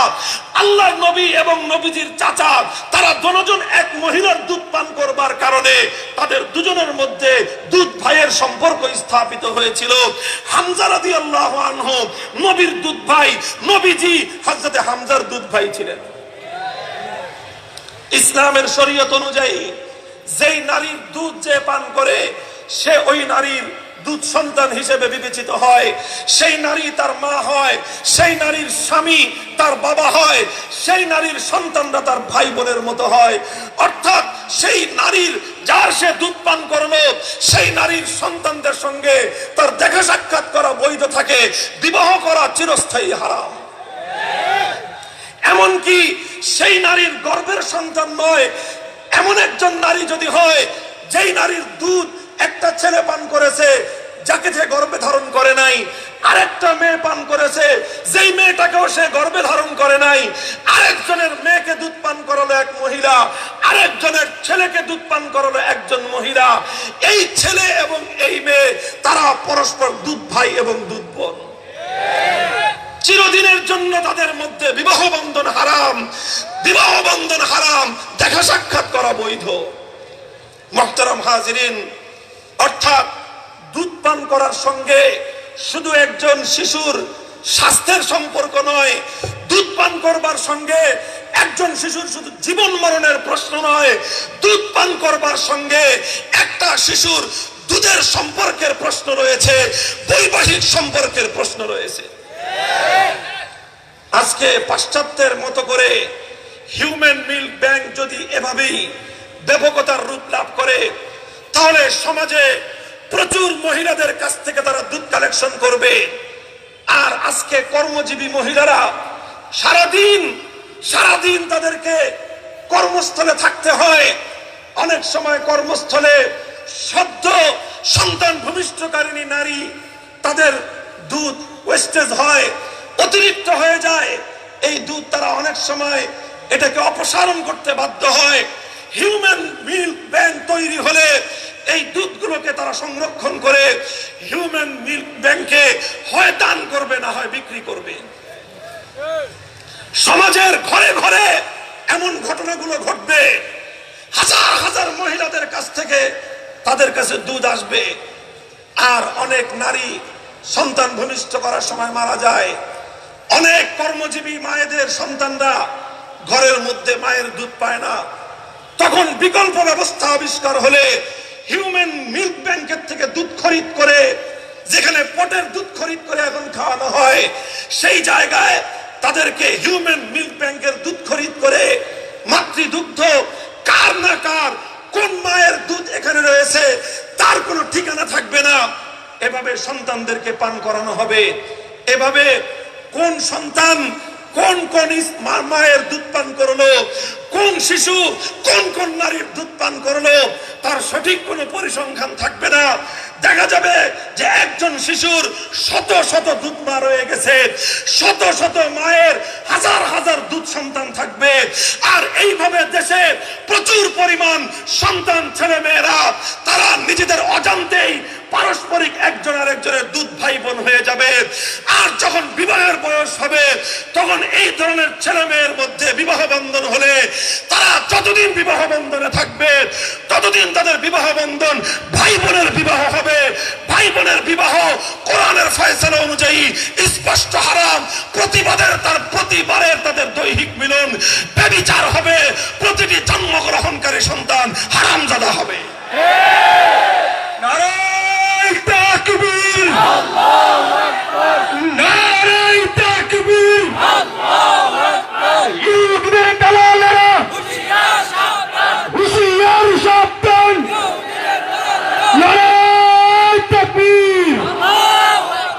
আল্লাহর নবী এবং নবীজির চাচা তারা দুজন এক মহিলার দুধ পান করবার কারণে তাদের দুজনের মধ্যে দুধ ভাইয়ের সম্পর্ক স্থাপিত হয়েছিল। হামজা রাদিয়াল্লাহু আনহু নবীর দুধ ভাই, নবীজি হযরতে হামজার দুধ ভাই ছিলেন। ইসলামের শরীয়ত অনুযায়ী যেই নারীর দুধ যে পান করে সে ওই নারীর দুধ সন্তান হিসেবে বিবেচিত হয়, সেই নারী তার মা হয়, সেই নারীর স্বামী তার বাবা হয়, সেই নারীর সন্তানরা তার ভাই বোনের মতো হয়। অর্থাৎ সেই নারীর যার সে দুধ পান করলো সেই নারীর সন্তানদের সঙ্গে তার দেখা সাক্ষাৎ করা বৈধ থাকে, বিবাহ করা চিরস্থায়ী হারাম। এমনকি সেই নারীর গর্ভের সন্তান নয় এমন একজন নারী যদি হয় যেই নারীর দুধ একটা ছেলে পান করেছে যাকে সে গর্ভে ধারণ করে নাই, আরেকটা মেয়ে পান করেছে যেই মেয়েটাকেও সে গর্ভে ধারণ করে নাই, আরেকজনের মেয়েকে দুধ পান করালো এক মহিলা, আরেকজনের ছেলেকে দুধ পান করালো একজন মহিলা, এই ছেলে এবং এই মেয়ে তারা পরস্পর দুধ ভাই এবং দুধ বোন। চিরদিনের জন্য তাদের মধ্যে বিবাহ বন্ধন হারাম, বিবাহ বন্ধন হারাম, দেখা সাক্ষাৎ করা বৈধ। মুহতারাম হাজিরিন, অর্থাৎ দুধ পান করার সঙ্গে শুধু একজন শিশুর স্বাস্থ্যের সম্পর্ক নয়, দুধ পান করবার সঙ্গে একজন শিশুর শুধু জীবন মরণের প্রশ্ন নয়, দুধ পান করবার সঙ্গে একটা শিশুর দুধের সম্পর্কের প্রশ্ন রয়েছে, বৈবাহিক সম্পর্কের প্রশ্ন রয়েছে। আজকে পাশ্চাত্যের মতো করে হিউম্যান মিল্ক ব্যাংক যদি এভাবেই ব্যাপকতার রূপ লাভ করে তাহলে সমাজে প্রচুর মহিলাদের কাছ থেকে তারা দুধ কালেকশন করবে। আর আজকে কর্মজীবী মহিলারা সারাদিন তাদেরকে কর্মস্থলে থাকতে হয়। অনেক সময় কর্মস্থলে সদ্য সন্তান ভূমিষ্ঠকারিণী নারী তাদের দুধ ওয়েস্টেজ হয়, অতিরিক্ত হয়ে যায়। এই দুধ তারা অনেক সময় এটাকে অপসারণ করতে বাধ্য হয়। হিউম্যান মিল্ক ব্যাংক তৈরি হলে এই দুধগুলোকে তারা সংরক্ষণ করে হিউম্যান মিল্ক ব্যাংকে হয় দান করবে না হয় বিক্রি করবে। সমাজের ঘরে ঘরে এমন ঘটনাগুলো ঘটবে, হাজার হাজার মহিলাদের কাছ থেকে তাদের কাছে দুধ আসবে। আর অনেক নারী সন্তান ভূমিষ্ঠ করার সময় মারা যায়। অনেক কর্মজীবী মায়েদের সন্তানরা ঘরের মধ্যে মায়ের দুধ পায় না। তখন বিকল্প ব্যবস্থা আবিষ্কার হলে হিউম্যান মিল্ক ব্যাংকের থেকে দুধ খরিদ করে, যেখানে পটের দুধ খরিদ করে এখন খাওয়ানো হয়, সেই জায়গায় তাদেরকে হিউম্যান মিল্ক ব্যাংকের দুধ খরিদ করে মাতৃদুগ্ধ কার না কার কোন মায়ের দুধ এখানে রয়েছে তার কোনো ঠিকানা থাকবে না, এভাবে সন্তানদেরকে পান করানো হবে। এভাবে কোন সন্তান কোন কোন মায়ের দুধ পান করলো, কোন শিশু কোন কোন নারীর দুধ পান করলো তার সঠিক কোনো পরিসংখ্যান থাকবে না। দেখা যাবে যে একজন শিশুর শত শত দুধ মা রয়ে গেছে, শত শত মায়ের হাজার হাজার দুধ সন্তান থাকবে। আর এইভাবে দেশে প্রচুর পরিমাণ সন্তান ছেলে মেয়েরা তারা নিজেদের অজান্তেই পারস্পরিক একজন আরেকজনের দুধ ভাই বোন হয়ে যাবে। আর যখন বিবাহের বয়স হবে তখন এই ধরনের ছেলে মেয়ের মধ্যে বিবাহ বন্ধন হলে তারা যতদিন বিবাহ বন্ধনে থাকবে ততদিন তাদের বিবাহ বন্ধন ভাই বোনের বিবাহ হবে। ভাই বোনের বিবাহ কোরআনের ফয়সালা অনুযায়ী স্পষ্ট হারাম। প্রতিবারের তাদের দৈহিক মিলন ব্যভিচার হবে। প্রতিটি জন্মগ্রহণকারী সন্তান হারামজাদা হবে। নারায়ে তাকবীর, আল্লাহু আকবার, নারায়ে তাকবীর, আল্লাহু আকবার। ইহুদিদের দালালেরা হুঁশিয়ার সাবধান, হুঁশিয়ার সাবধান, নারায়ে তাকবীর, আল্লাহু আকবার।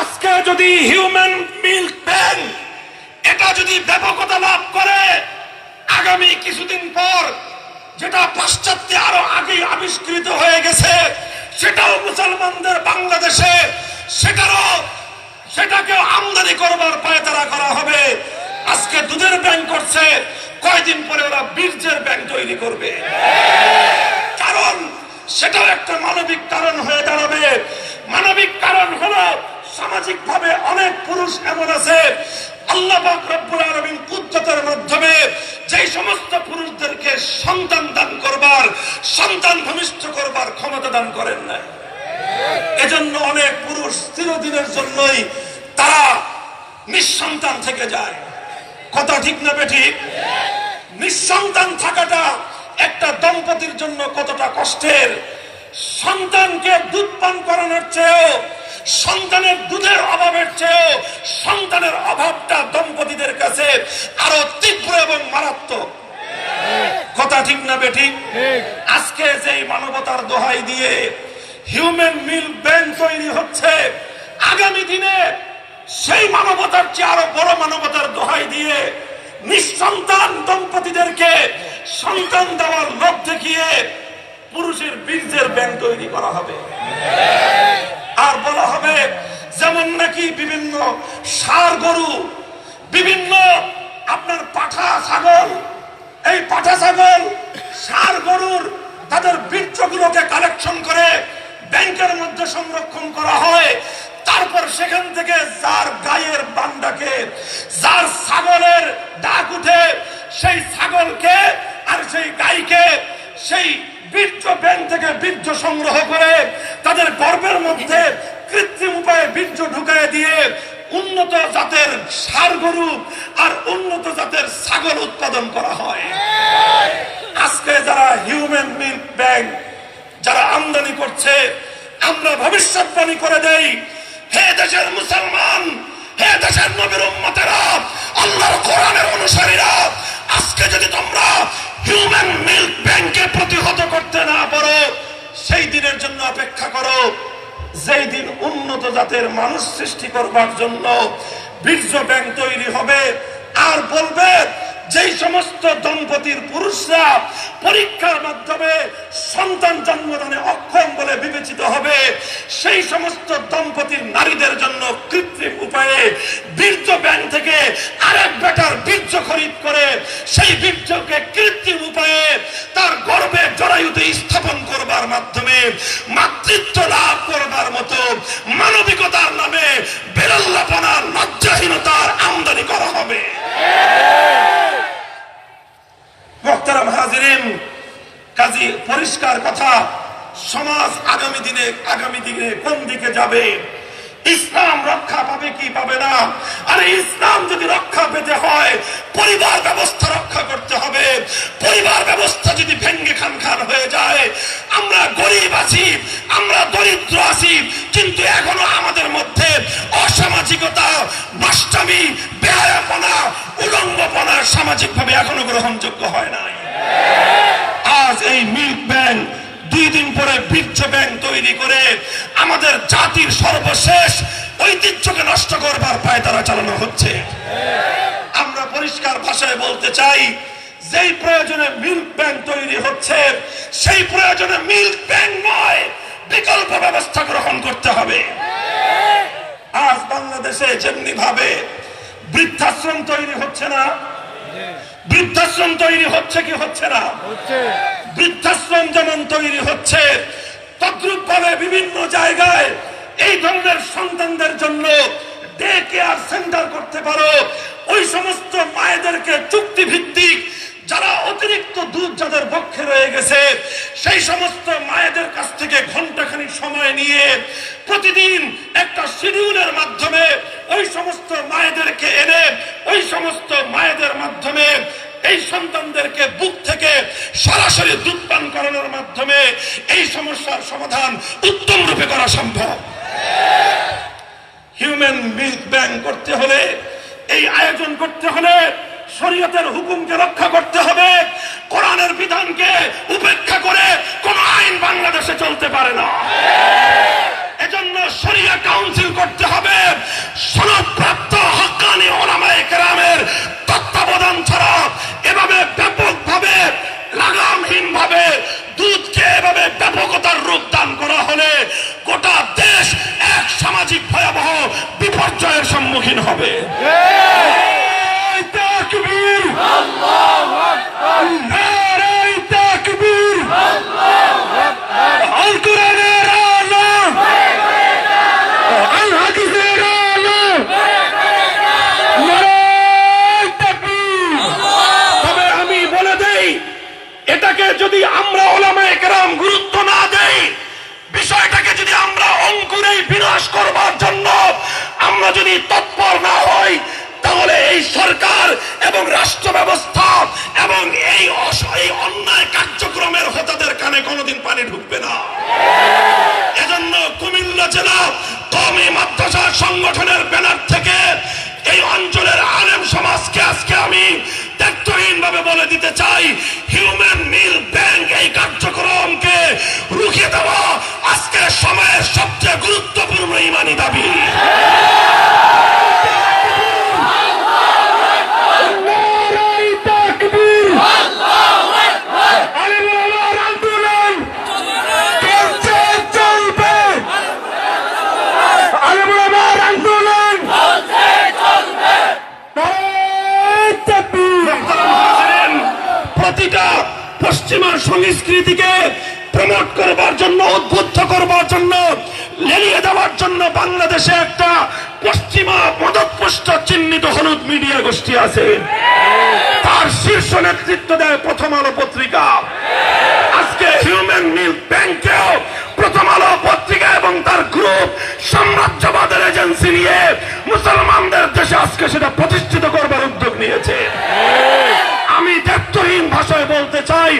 আজকে যদি হিউম্যান মিল্ক ব্যাংক এটা যদি ব্যাপকতা লাভ করে, আগামী কিছুদিন পর যেটা পাশ্চাত্যে আরো আগে আবিষ্কৃত হয়ে গেছে সেটাও মুসলমানদের বাংলাদেশে সেটাকে আমদানি করবার পায়তারা করা হবে। আজকে দুধের ব্যাংক করছে, কয়দিন পরে ওরা বীর্যের ব্যাংক তৈরি করবে। কারণ সেটাও একটা মানবিক কারণ হয়ে দাঁড়াবে। মানবিক কারণ হলো সামাজিক ভাবে অনেক পুরুষ এমন আছে আল্লাহ পাক রব্বুল আলামিন কুদরতের মাধ্যমে যেই সমস্ত পুরুষদেরকে সন্তান দান করবার, সন্তান ভূমিষ্ঠ করবার ক্ষমতা দান করেন না। এজন্য অনেক পুরুষ চিরদিনের জন্যই তারা নিঃসন্তান থেকে যায়। কথা ঠিক না বেঠিক? নিঃসন্তান থাকাটা একটা দম্পতির জন্য কতটা কষ্টের। সন্তানকে দুধ পান করানোর চেয়েও, সন্তানের দুধের অভাবের চেয়েও সন্তানের অভাবটা দম্পতিদের কাছে আরো তীব্র এবং মারাত্মক। কথা ঠিক না বেঠিক? আজকে যেই মানবতার দোহাই দিয়ে হিউম্যান মিল্ক ব্যাংক তৈরি হচ্ছে, আগামী দিনে সেই মানবতার চেয়ে আরো বড় মানবতার দোহাই দিয়ে নিঃসন্তান দম্পতিদেরকে সন্তান দেওয়ার লোভ দেখিয়ে পুরুষের বীর্যের ব্যাংক তৈরি করা হবে। আর বলা হবে যেমন নাকি বিভিন্ন ষাঁড় গরু, বিভিন্ন আপনার পাঠা ছাগল, এই পাঠা ছাগল ষাঁড় গরুর তাদের বীর্যগুলোকে কালেকশন করে ব্যাংকের মধ্যে সংরক্ষণ করা হয়। তারপর সেখান থেকে যার গায়ের বান্দাকে, যার ছাগলের ডাক উঠে, সেই ছাগলকে আর সেই গাইকে সেই বীর্য ব্যাংক থেকে বীর্য সংগ্রহ করে তাদের গর্ভের মধ্যে কৃত্রিম উপায়ে বীর্য ঢুকায় দিয়ে উন্নত জাতের ষাঁড় গরু আর উন্নত জাতের ছাগল উৎপাদন করা হয়। আজকে যারা হিউম্যান মিল্ক ব্যাংক যারা আমদানি করছে, আমরা ভবিষ্যৎবাণী করে দেই, হে দেশের মুসলমান, হে দেশের নবীর উম্মতেরা, আল্লাহর কোরআনের অনুসারীরা, আজকে যদি তোমরা হিউম্যান মিল্ক ব্যাংকে প্রতিহত করতে না পারো, সেই দিনের জন্য অপেক্ষা করো যেই দিন উন্নত জাতের মানুষ সৃষ্টি করবার জন্য বীর্য ব্যাংক তৈরি হবে। আর বলবে যেই সমস্ত দম্পতির পুরুষরা পরীক্ষার মাধ্যমে সন্তান জন্মদানে অক্ষম বলে বিবেচিত হবে, সেই সমস্ত দম্পতির নারীদের জন্য কৃত্রিম উপায়ে বীর্য ব্যাংক থেকে আরেক বেটার বীর্য খরিদ করে সেই বীর্যকে কৃত্রিম উপায়ে তার গর্ভে জরায়ুতে স্থাপন করবার মাধ্যমে মাতৃত্ব লাভ করবার মতো মানবিকতার নামে বেরল্লাপনা, লজ্জাহীনতার আমদানি করা হবে। মুহতারাম হাজিরিন, কাজী পরিষ্কার কথা, সমাজ আগামী দিনে কোন দিকে যাবে? ইসলাম রক্ষা পাবে কি পাবে না? আরে ইসলাম যদি রক্ষা পেতে হয় পরিবার ব্যবস্থা রক্ষা করতে হবে। পরিবার ব্যবস্থা যদি ভেঙ্গে খান হয়ে যায়, আমরা গরিব আছি, আমরা দরিদ্র আছি, কিন্তু এখনো আমাদের মধ্যে অসামাজিকতা, নষ্টামি, বেহায়াপনা, উলঙ্গপনা সামাজিকভাবে এখনো গ্রহণযোগ্য হয় নাই। আজ এই মিল্ক ব্যাংক, 2 দিন পরে বীর্য ব্যাংক তৈরি করে আমাদের জাতির সর্বশেষ ঐতিহ্যকে নষ্ট করবার পায়তারা চালানো হচ্ছে। আমরা পরিষ্কার ভাষায় বলতে চাই, যেই প্রয়োজনে মিল্ক ব্যাংক তৈরি হচ্ছে সেই প্রয়োজনে মিল্ক ব্যাংক নয়, বিকল্প ব্যবস্থা গ্রহণ করতে হবে। আজ বাংলাদেশে যেমনি ভাবে বৃদ্ধাশ্রম তৈরি হচ্ছে না, বৃদ্ধাশ্রম তৈরি হচ্ছে কি হচ্ছে না? বৃদ্ধাশ্রম যেমন তৈরি হচ্ছে, তদ্রুপ ভাবে বিভিন্ন জায়গায় এই ধরনের সন্তানদের জন্য ডে কেয়ার সেন্টার করতে পারো। ওই সমস্ত মায়েদেরকে চুক্তি ভিত্তিক, যারা অতিরিক্ত দুধ যাদের পক্ষে রয়ে গেছে, সেই সমস্ত মায়েদের কাছ থেকে ঘন্টাখানিক সময় নিয়ে প্রতিদিন একটা শিডিউলের মাধ্যমে ওই সমস্ত মায়েদেরকে এনে ওই সমস্ত মায়েদের মাধ্যমে এই সন্তানদেরকে বুক থেকে সরাসরি দুধ পান করানোর মাধ্যমে এই সমস্যার সমাধান উত্তম রূপে করা সম্ভব। হিউম্যান মিল্ক ব্যাংক করতে হলে, এই আয়োজন করতে হলে শরীয়তের হুকুমকে রক্ষা করতে হবে। কোরআনের বিধানকে উপেক্ষা করে কোন আইন বাংলাদেশে চলতে পারে না। এজন্য শরিয়া কাউন্সিল করতে হবে। সনদপ্রাপ্ত হক্কানি উলামায়ে কেরামের তত্ত্বাবধান ছাড়া এভাবে ব্যাপকভাবে, লাগামহীন ভাবে দুধকে এভাবে ব্যাপকতার রূপ দান করা হলে গোটা দেশ এক সামাজিক ভয়াবহ বিপর্যয়ের কঠিন হবে। নারায়ে তাকবীর, আল্লাহু আকবার, নারায়ে তাকবীর, আল্লাহু আকবার, আল কোরআনের আলো, আল হাদিসের আলো, নারায়ে তাকবীর। তবে আমি বলে দেই, এটাকে যদি আমরা উলামায়ে কেরাম গুরুত্ব না দেই, বিষয়টাকে যদি আমরা অঙ্কুরেই বিনাশ করবার জন্য আমরা যদি তৎপর না হই, তাহলে এই সরকার এবং রাষ্ট্র ব্যবস্থা এবং এই অন্যায় কার্যক্রমের হোতাদের কানে কোনোদিন পানি ঢুকবে না। এজন্য কুমিল্লা জেলা কওমি মাদ্রাসা সংগঠনের ব্যানার থেকে এই অঞ্চলের আলেম সমাজকে আজকে আমি দায়িত্বহীন ভাবে বলে দিতে চাই, হিউম্যান মিল ব্যাংক এই কার্যক্রমকে রুখে দেওয়া আজকের সময়ের সবচেয়ে গুরুত্বপূর্ণ ইমানি দাবি। নারায়ে তাকবীর, আল্লাহু আকবার, আলেম ওলামার আন্দোলন চলছে, চলবে, আলেম ওলামার আন্দোলন চলছে, চলবে, নারায়ে তাকবীর। প্রতিটা পশ্চিমা সংস্কৃতিকে প্রমোট করবার জন্য, উদ্বুদ্ধ করবার জন্য, লেলিয়ে দেওয়ার জন্য বাংলাদেশে একটা পশ্চিমা মদতপুষ্ট চিহ্নিত হলুদ মিডিয়া গোষ্ঠী আছে। তার শীর্ষ নেতৃত্ব দেয় প্রথম আলো পত্রিকা। আজকে হিউম্যান মিল ব্যাংকেও প্রথম আলো পত্রিকা এবং তার গ্রুপ সাম্রাজ্যবাদের এজেন্সি নিয়ে মুসলমানদের দেশে আজকে সেটা প্রতিষ্ঠিত করবার উদ্যোগ নিয়েছে। আমি দায়িত্বহীন ভাষায় বলতে চাই,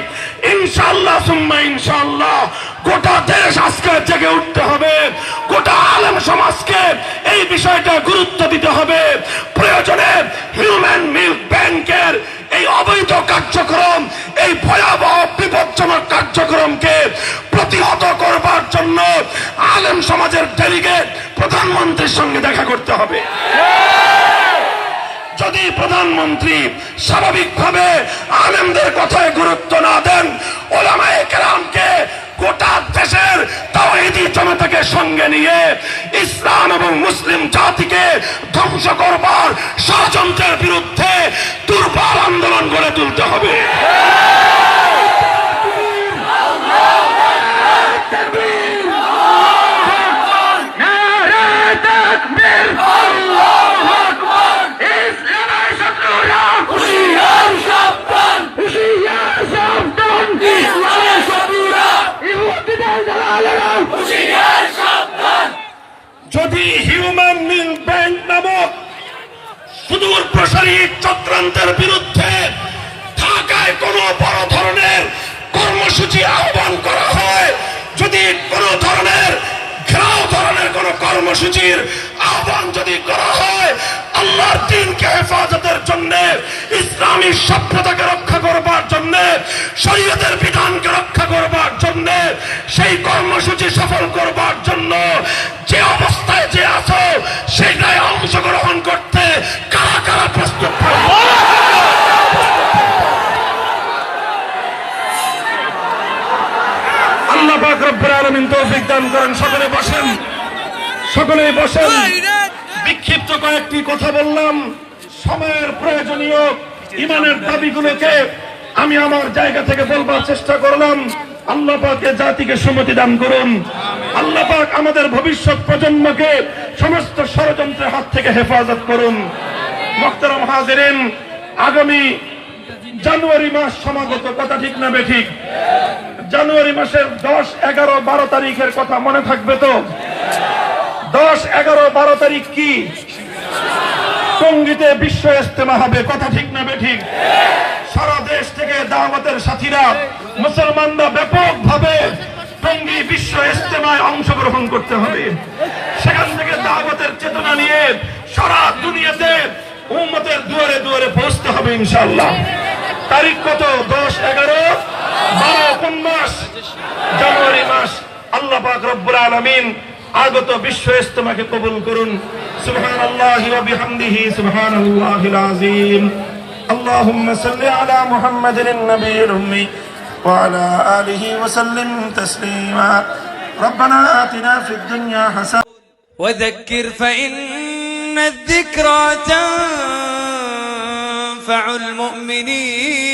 ইনশাআল্লাহ সুম্মা ইনশাআল্লাহ গোটা দেশ আজকে জেগে উঠতে হবে, গোটা আলেম সমাজকে এই বিষয়টা গুরুত্ব দিতে হবে। প্রয়োজনে হিউম্যান মিল ব্যাংকের এই অবৈধ কার্যক্রম, এই ভয়াবহ বিপজ্জনক কার্যক্রমকে প্রতিহত করবার জন্য আলেম সমাজের ডেলিগেট প্রধানমন্ত্রীর সঙ্গে দেখা করতে হবে। যদি প্রধানমন্ত্রী স্বাভাবিকভাবে আলেমদের কথায় গুরুত্ব না দেন, উলামায়ে কেরামকে গোটা দেশের তাওহীদি জনতাকে সঙ্গে নিয়ে ইসলাম এবং মুসলিম জাতিকে ধ্বংস করবার ষড়যন্ত্রের বিরুদ্ধে দুর্বল আন্দোলন গড়ে তুলতে হবে। নারায়ে তাকবীর, আল্লাহু আকবার, ইসলামের শত্রুরা হুঁশিয়ার, সাবধান, হুঁশিয়ার, সাবধান, ইসলামের শত্রুরা, ইহুদিদের দালালেরা হুঁশিয়ার, সাবধান। যদি হিউম্যান মিল ব্যাংক নামক সুদূর প্রসারী চক্রান্তের বিরুদ্ধে ঢাকায় কোনো বড় ধরনের কর্মসূচি আহ্বান করা হয়, যদি কোনো ধরনের ঘেরাও ধরনের কোন কর্মসূচির আহ্বান যদি করা হয়, আল্লাহর দ্বীনকে হেফাজতের জন্য, ইসলামী সভ্যতাকে রক্ষা করবার জন্য, শরীয়তের বিধানকে রক্ষা করবার জন্য, সেই কর্মসূচি সফল করবার জন্য যে অবস্থায় যে আছো সেটাই অংশগ্রহণ করতে কারা কারা প্রস্তুত থাকবে? আল্লাহ পাক রব্বুল আলামিন তৌফিক দান করেন। সকলে বসেন, সকলেই বসেন। বিক্ষিপ্ত কয়েকটি কথা বললাম, সময়ের প্রয়োজনীয় ইমানের দাবিগুলোকে আমি আমার জায়গা থেকে বলবার চেষ্টা করলাম। আল্লাহ পাক এ জাতিকে সুমতি দান করুন। আল্লাহ পাক আমাদের ভবিষ্যৎ প্রজন্মকে সমস্ত ষড়যন্ত্রের হাত থেকে হেফাজত করুন। মুহতারাম হাজিরিন, আগামী জানুয়ারি মাস সমাগত, কথা ঠিক না বেঠিক? জানুয়ারি মাসের 10, 11, 12 তারিখের কথা মনে থাকবে তো? 10, 11, 12 তারিখ কি? টঙ্গীতে বিশ্ব ইজতেমা হবে, কথা ঠিক না বেঠিক? সারা দেশ থেকে দাওয়াতের সাথীরা, মুসলমানরা ব্যাপকভাবে টঙ্গী বিশ্ব ইজতেমায় অংশগ্রহণ করতে হবে। সেখান থেকে দাওয়াতের চেতনা নিয়ে সারা দুনিয়াতে উম্মতের দুয়ারে দুয়ারে পৌঁছতে হবে ইনশাআল্লাহ। তারিখ কত? 10, 11, 12 কোন মাস? জানুয়ারি মাস। আল্লাহ পাক রব্বুল আলামিন আগত বিশ্ব ইজতেমাকে কবুল করুন। সুবহানাল্লাহি ওয়া বিহামদিহি সুবহানাল্লাহিল আযীম। আল্লাহুম্মা সাল্লি আলা মুহাম্মাদিন নবিয়্যিল উম্মি ওয়া আলা আলিহি ওয়া সাল্লিম তাসলিমা। রব্বানা আতিনা ফিদ দুনিয়া হাসানাতান وذكر فإن الذكرى تنفع المؤمنين